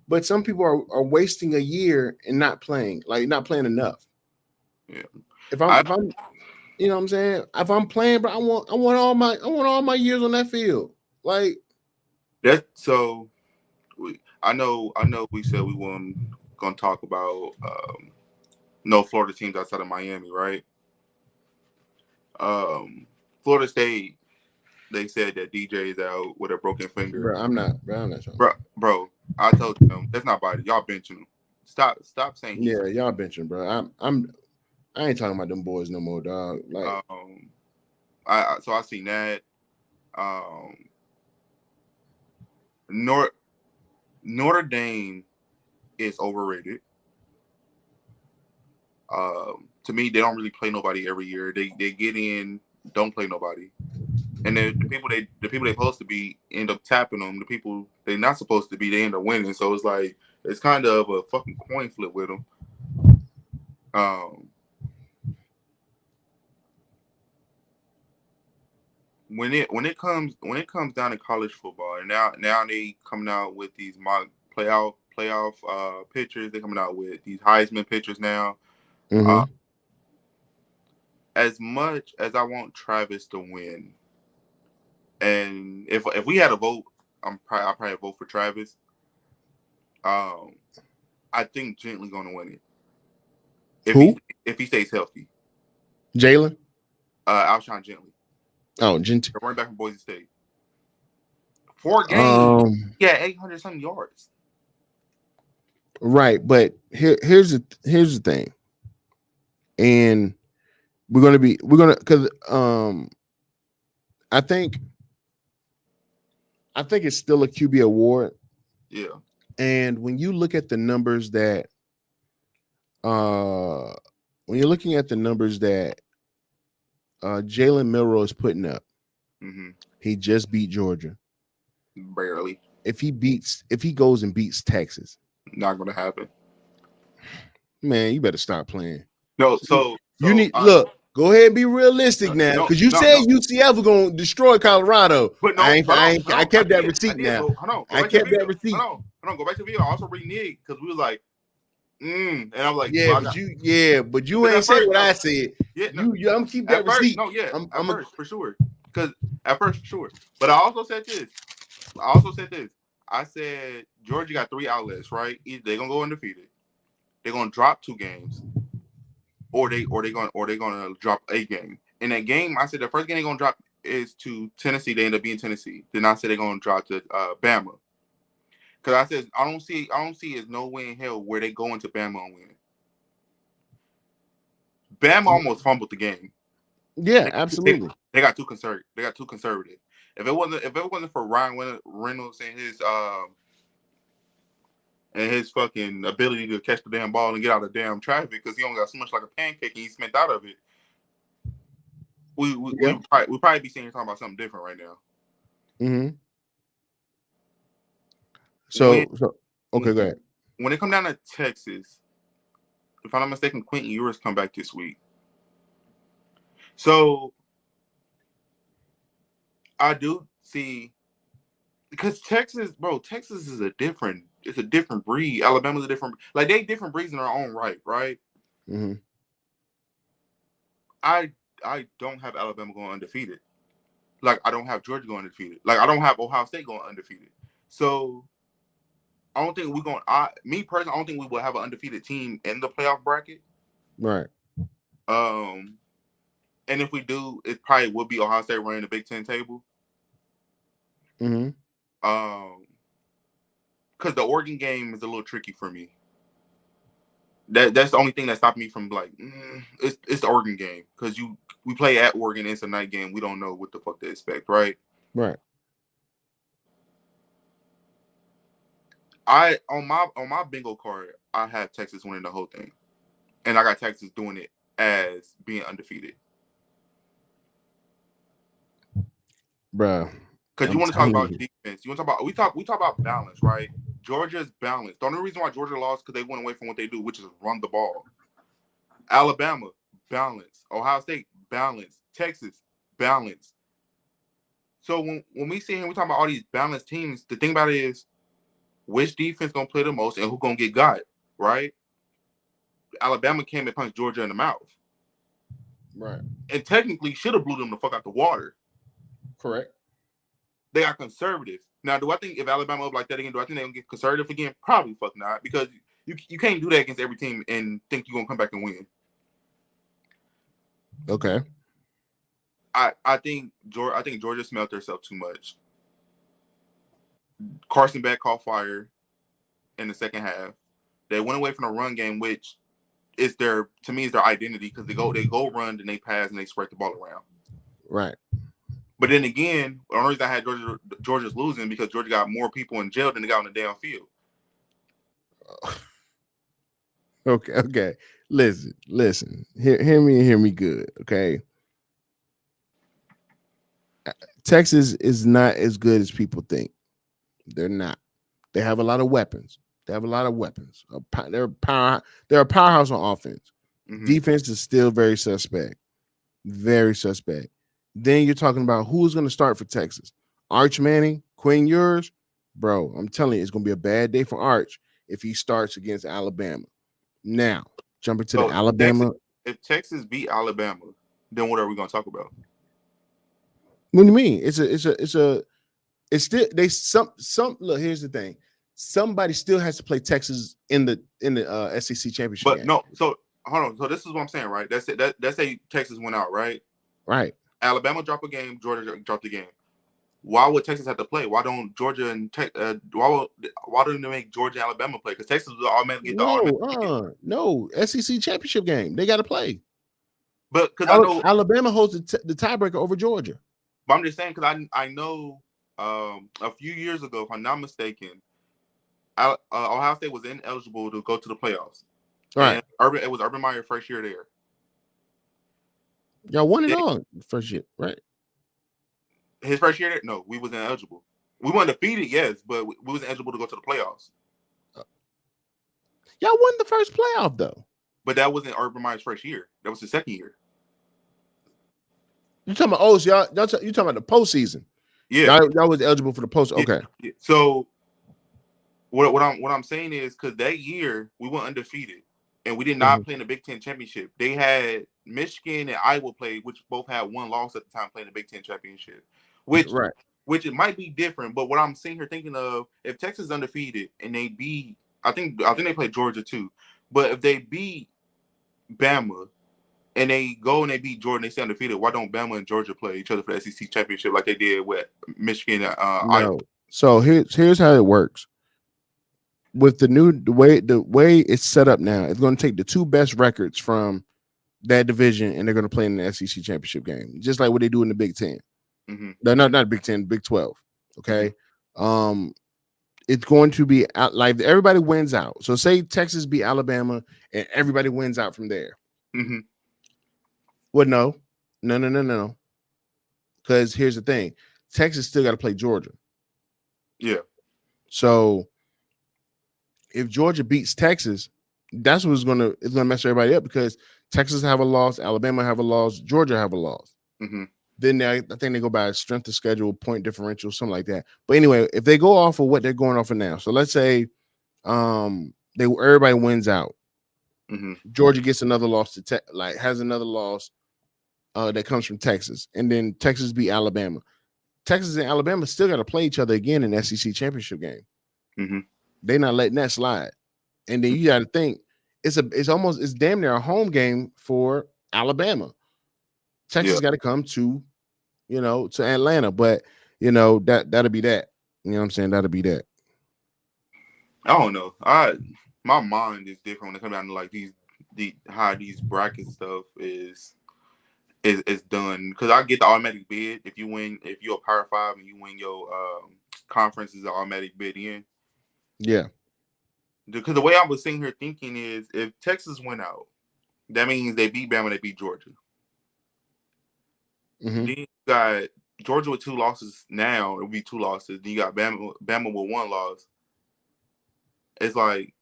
But some people are wasting a year and not playing enough. Yeah. If I'm you know what I'm saying? If I'm playing, bro, I want all my years on that field. Like, that. So I know we said we weren't gonna talk about no Florida teams outside of Miami, right? Florida State, they said that DJ is out with a broken finger. Bro, I'm not sure. Bro, I told them that's not body. Y'all benching him. Stop saying he's y'all benching, bro. I ain't talking about them boys no more, dog. Like, I seen that. Notre Dame is overrated. To me, they don't really play nobody every year. They get in, don't play nobody, and then the people they supposed to be end up tapping them. The people they not supposed to be, they end up winning. So it's like it's kind of a fucking coin flip with them. Um, when it comes down to college football, and now they coming out with these mock playoff pitchers. They coming out with these Heisman pitchers now. Uh, Mm-hmm. as much as I want Travis to win, and if we had a vote, I'll probably vote for Travis. Um, I think Gently going to win it if he Who? if he stays healthy. Jalen? Alshon Gently, Oh, Gent. the running back from Boise State. 4 games, Um, yeah, 800 something yards. right, but here's the thing, and we're gonna because I think it's still a QB award, Yeah. and when you look at the numbers that uh when you're looking at the numbers that Jalen Milrow is putting up, Hmm. he just beat Georgia. Barely. If he goes and beats Texas, Not going to happen. man, you better stop playing. No. You, So you so need look. Go ahead and be realistic no now, no because you no said no. UCF was gonna destroy Colorado. But no, hold on, hold I on. I kept that did, I receipt did. now. But hold on, go I back to the kept that video. receipt. Hold on, go back to the video. I also reneged because we was like, and I'm like, Yeah, well, I but got. you But ain't at said first, what I said. yeah, no, I'm keep that at first, receipt. no, yeah, at I'm a, first for sure. Because at first for sure. But I also said this. I also said this. I said Georgia got 3 outlets, right? Either they're gonna go undefeated, they're gonna drop 2 games, or they gonna drop a game. In that game, I said the first game they're gonna drop is to Tennessee. They end up being Tennessee. Then I said they're gonna drop to Bama. Because I said I don't see as no way in hell where they go into Bama and win. Bama almost fumbled the game. yeah, They, they, absolutely. they got too conservative. They got too conservative. If it wasn't for Ryan Reynolds and his fucking ability to catch the damn ball and get out of damn traffic because he only got so much like a pancake and he spent out of it, we we Yeah. we probably be sitting here talking about something different right now. Mm-hmm. When So okay, go ahead. when it come down to Texas, if I'm not mistaken, Quentin Ewers come back this week. So I do see because Texas is it's a different breed. Alabama's a different, like they different breeds in their own right, right? Mm-hmm. I I don't have Alabama going undefeated. Like I don't have Georgia going undefeated. Like I don't have Ohio State going undefeated. So I don't think we're going. Me personally, I don't think we will have an undefeated team in the playoff bracket. Right. Um, and if we do, it probably will be Ohio State running the Big Ten table. Mm-hmm. Because the Oregon game is a little tricky for me. That's the only thing that stopped me from like it's the Oregon game because we play at Oregon. It's a night game. We don't know what the fuck to expect, right? Right. I on my bingo card, I have Texas winning the whole thing, and I got Texas doing it as being undefeated. Bruh. Because you I'm want to talk telling about you. defense, you want to talk about we talk about balance, right? Georgia's balanced. The only reason why Georgia lost because they went away from what they do, which is run the ball. Alabama balance, Ohio State balance, Texas balance. So when we see him, we talk about all these balanced teams. The thing about it is which defense gonna play the most and who gonna get got, right? Alabama came and punched Georgia in the mouth, Right. and technically should have blew them the fuck out the water. Correct. They are conservative. Now, do I think if Alabama up like that again, do I think they're gonna get conservative again? Probably fuck not, because you can't do that against every team and think you're gonna come back and win. Okay. I think Georgia smelled herself too much. Carson Beck caught fire in the second half. They went away from the run game, which is to me is their identity because they go run and they pass and they spread the ball around. Right. But then again, the only reason I had Georgia's losing because Georgia got more people in jail than they got on the damn field. Okay. Listen. Hear me good. Okay. Texas is not as good as people think. They're not. They have a lot of weapons. They have a lot of weapons. They're power. They're a powerhouse on offense. Hmm. Defense is still very suspect. Very suspect. Then you're talking about who's going to start for Texas. Arch Manning, Quinn Ewers, bro. I'm telling you, it's going to be a bad day for Arch if he starts against Alabama. Now, jumping to the So Texas, Alabama. if Texas beat Alabama, then what are we gonna talk about? What do you mean? It's still they some look. Here's the thing. Somebody still has to play Texas in the SEC championship But game. no, so hold on. So this is what I'm saying, right? That's it. That's say Texas went out, right? Right. Alabama dropped a game, Georgia dropped a game. Why would Texas have to play? Why don't Georgia and why don't they make Georgia and Alabama play? Because Texas will automatically get the automatic ticket. No. SEC championship game. They got to play. But because I know, Alabama holds the tiebreaker over Georgia. but I'm just saying because I know a few years ago, if I'm not mistaken, Ohio State was ineligible to go to the playoffs. Right. And it was Urban Meyer's first year there. Y'all won it Then, all first year, right? his first year there, no, we wasn't eligible. We weren't defeated, yes, but we wasn't eligible to go to the playoffs. Y'all won the first playoff though. But that wasn't Urban Meyer's first year. That was his second year. You talking about so you talking about the postseason? Yeah, y'all was eligible for the post. Okay. Yeah. So what I'm saying is because that year we went undefeated and we did not play in the Big Ten championship. They had Michigan and Iowa play, which both had one loss at the time playing the Big Ten championship. Which it might be different, but what I'm sitting here thinking of, if Texas is undefeated and they beat, I think they play Georgia too, but if they beat Bama and they go and they beat Georgia and they stay undefeated, why don't Bama and Georgia play each other for the SEC championship like they did with Michigan and Iowa? So here's how it works. With the way it's set up now, it's going to take the two best records from that division and they're going to play in the SEC championship game, just like what they do in the Big Ten. Mm-hmm. No, not Big 10, Big 12. Okay. Mm-hmm. It's going to be out, like everybody wins out. So say Texas beat Alabama and everybody wins out from there. Mm-hmm. Well, no. Because here's the thing. Texas still got to play Georgia. Yeah. So if Georgia beats Texas, that's what's gonna mess everybody up because Texas have a loss, Alabama have a loss, Georgia have a loss. Mm-hmm. Then I think they go by strength of schedule, point differential, something like that. But anyway, if they go off of what they're going off of now, so let's say everybody wins out. Mm-hmm. Georgia gets another loss has another loss that comes from Texas, and then Texas beat Alabama. Texas and Alabama still got to play each other again in the SEC championship game. Mm-hmm. They're not letting that slide. And then you got to think it's damn near a home game for Alabama. Texas got to come to Atlanta, but that'll be that. You know what I'm saying? That'll be that. I don't know. My mind is different when it comes down to like how these bracket stuff is done. Because I get the automatic bid if you're a Power 5 and you win your conference is an automatic bid in. Yeah. Because the way I was sitting here thinking is if Texas went out, that means they beat Bama, they beat Georgia. Mm-hmm. Then you got Georgia with 2 losses now. It would be 2 losses. Then you got Bama with 1 loss. It's like,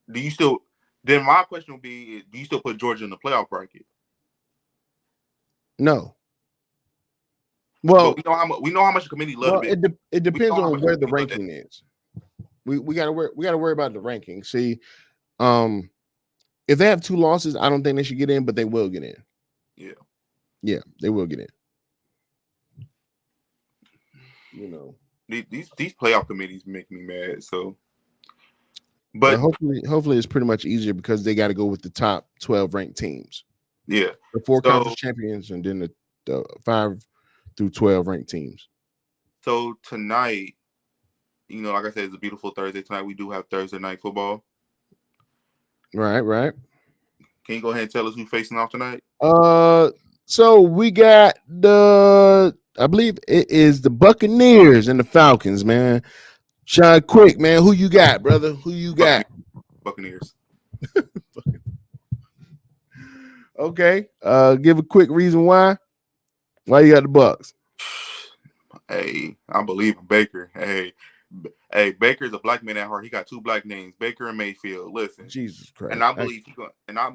then my question would be, do you still put Georgia in the playoff bracket? No. Well, but we know how much the committee loves it. It depends on where the ranking is. We gotta worry about the ranking. See, if they have 2 losses, I don't think they should get in, but they will get in. Yeah, they will get in. These playoff committees make me mad. So, but hopefully it's pretty much easier because they got to go with the top 12 ranked teams. Yeah, the 4 conference champions and then the 5 through 12 ranked teams. So tonight, like I said, it's a beautiful Thursday. Tonight we do have Thursday night football. Right. Can you go ahead and tell us who's facing off tonight? So we got I believe it is the Buccaneers and the Falcons, man. Sean, quick, man, who you got, brother? Who you got? Buccaneers. Okay. Give a quick reason why. Why you got the Bucks? Hey, I believe in Baker. Hey, Baker's a black man at heart. He got two black names, Baker and Mayfield. Listen, Jesus and Christ. I believe he going. And I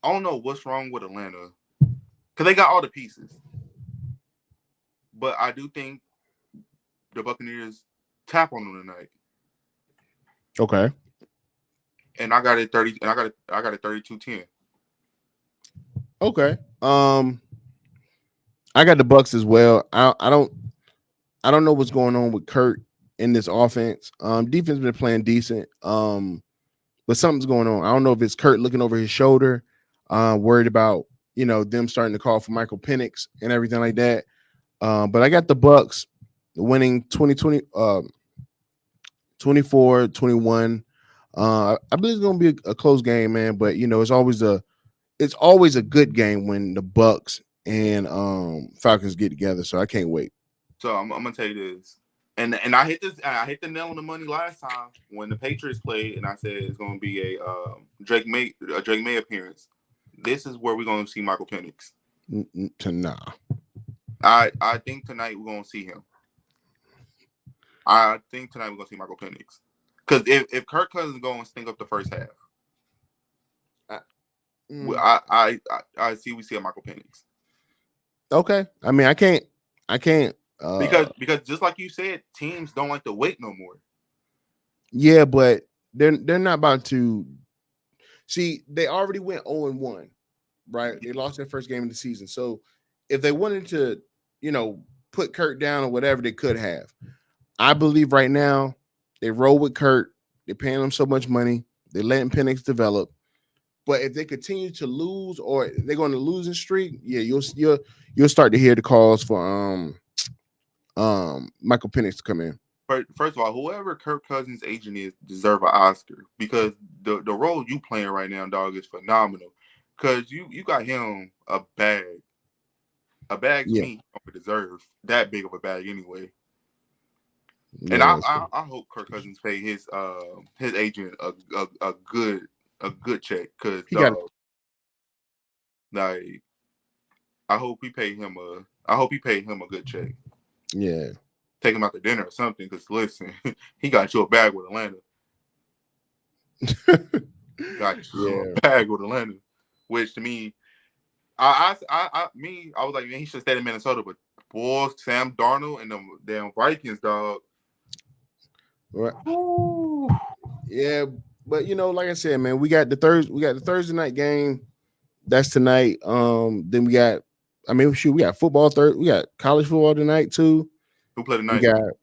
don't know what's wrong with Atlanta because they got all the pieces, but I do think the Buccaneers tap on them tonight. Okay. And I got it 30. And I got it 32-10. Okay. I got the Bucks as well. I don't know what's going on with Kurt in this offense. Defense been playing decent. But something's going on. I don't know if it's Kurt looking over his shoulder, worried about them starting to call for Michael Penix and everything like that. But I got the Bucks winning 2020, 24-21. I believe it's gonna be a close game, man. But it's always a good game when the Bucks and Falcons get together. So I can't wait. So I'm gonna tell you this, and I hit this. I hit the nail on the money last time when the Patriots played, and I said it's gonna be a Drake May appearance. This is where we're gonna see Michael Penix. Nah. I think tonight we're gonna see him. I think tonight we're gonna see Michael Penix. Because if Kirk Cousins go and stink up the first half, I see we see a Michael Penix. Okay. I mean, I can't. Because just like you said, teams don't like to wait no more. Yeah, but they're not about to see. They already went 0-1, right? They lost their first game of the season. So if they wanted to, put Kurt down or whatever, they could have. I believe right now they roll with Kurt. They're paying him so much money. They're letting Penix develop. But if they continue to lose or they're going to lose in streak, yeah, you'll start to hear the calls for Michael Penix to come in. First of all, whoever Kirk Cousins' agent is deserve an Oscar because the role you playing right now, dog, is phenomenal. Because you got him a bag. A bag to Yeah, me don't deserve that big of a bag anyway. And yeah. I hope Kirk Cousins pay his agent a good check because He got dog, like I hope he paid him a good check. yeah. Take him out to dinner or something. Because listen, he got you a bag with Atlanta. Got you Yeah. a bag with Atlanta, which to me, I was like, man, he should stay in Minnesota. But boy, Sam Darnold and them damn Vikings, dog. Right. Ooh. Yeah, but like I said, man, we got the Thursday night game. That's tonight. Then we got I mean, shoot, we got we got college football tonight too. Who played We tonight?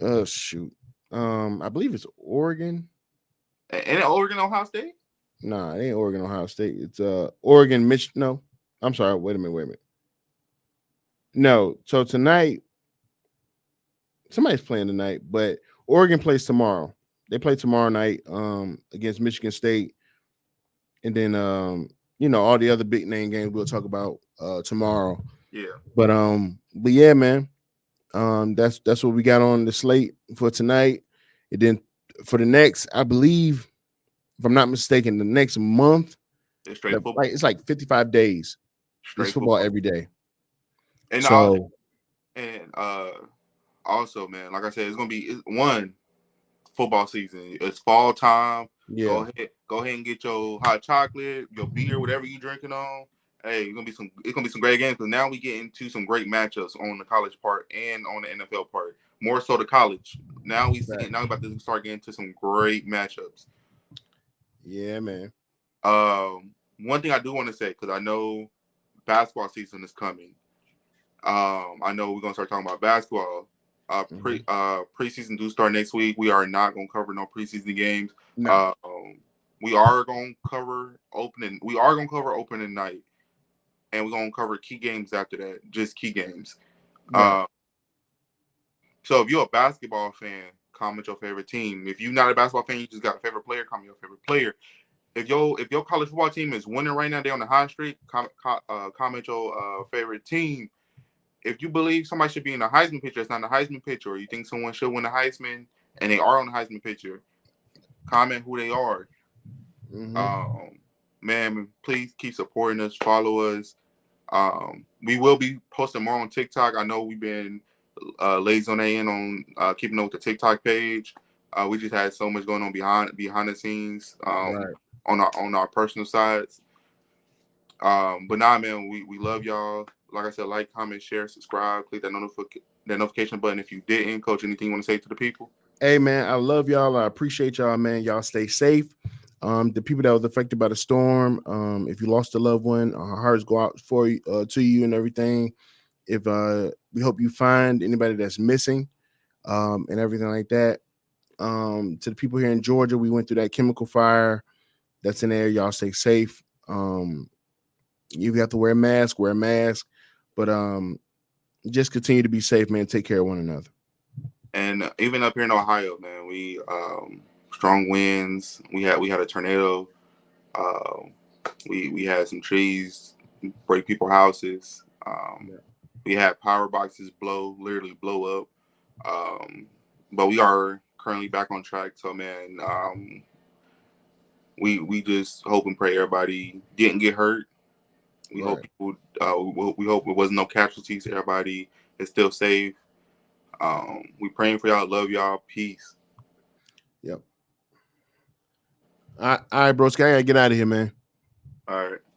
got shoot. I believe it's Oregon. And Oregon, Ohio State. Nah, it ain't Oregon, Ohio State. It's Oregon, Michigan. No, I'm sorry. Wait a minute. No, so tonight somebody's playing tonight, but Oregon plays tomorrow. They play tomorrow night against Michigan State, and then all the other big name games we'll talk about tomorrow. Yeah. But yeah, man, that's what we got on the slate for tonight. And then for the next, I believe, if I'm not mistaken, the next month, It's straight football. it's like 55 days. It's Straight football football. every day. And So and also, man, like I said, it's one football season. It's fall time. yeah, Go ahead and get your hot chocolate, your beer, whatever you drinking on. Hey, it's gonna be some great games because now we get into some great matchups on the college part and on the NFL part. More so the college. right. Now we about to start getting to some great matchups. Yeah, man. One thing I do want to say because I know basketball season is coming. I know we're gonna start talking about basketball. Preseason do start next week. We are not gonna cover no preseason games. No. We are gonna cover opening. We are gonna cover opening night, and we're gonna cover key games after that. Just key games. Right. So if you're a basketball fan, comment your favorite team. If you're not a basketball fan, you just got a favorite player. Comment your favorite player. If your college football team is winning right now, they're on the high streak. Comment your favorite team. If you believe somebody should be in the Heisman picture, it's not the Heisman picture, or you think someone should win the Heisman and they are on the Heisman picture, comment who they are. Mm-hmm. Um, man, please keep supporting us. Follow us. We will be posting more on TikTok. I know we've been lazy on that end on keeping up with the TikTok page. We just had so much going on behind the scenes Right. on our personal sides. But nah, man, we love y'all. Like I said, like, comment, share, subscribe, click that notification button if you didn't. Coach, anything you want to say to the people? Hey man, I love y'all. I appreciate y'all, man. Y'all stay safe. The people that was affected by the storm, if you lost a loved one, our hearts go out for you, to you and everything. If we hope you find anybody that's missing, and everything like that. To the people here in Georgia, we went through that chemical fire that's in there. Y'all stay safe. You have to wear a mask, wear a mask, but just continue to be safe, man. Take care of one another. And even up here in Ohio, man, we strong winds. We had a tornado. Uh, we had some trees break people's houses. Yeah. We had power boxes literally blow up. But we are currently back on track. So man, we just hope and pray everybody didn't get hurt. We hope Right. people. We hope it wasn't no casualties. Everybody is still safe. We praying for y'all. Love y'all. Peace. Yep. All right, broski. I gotta get out of here, man. All right.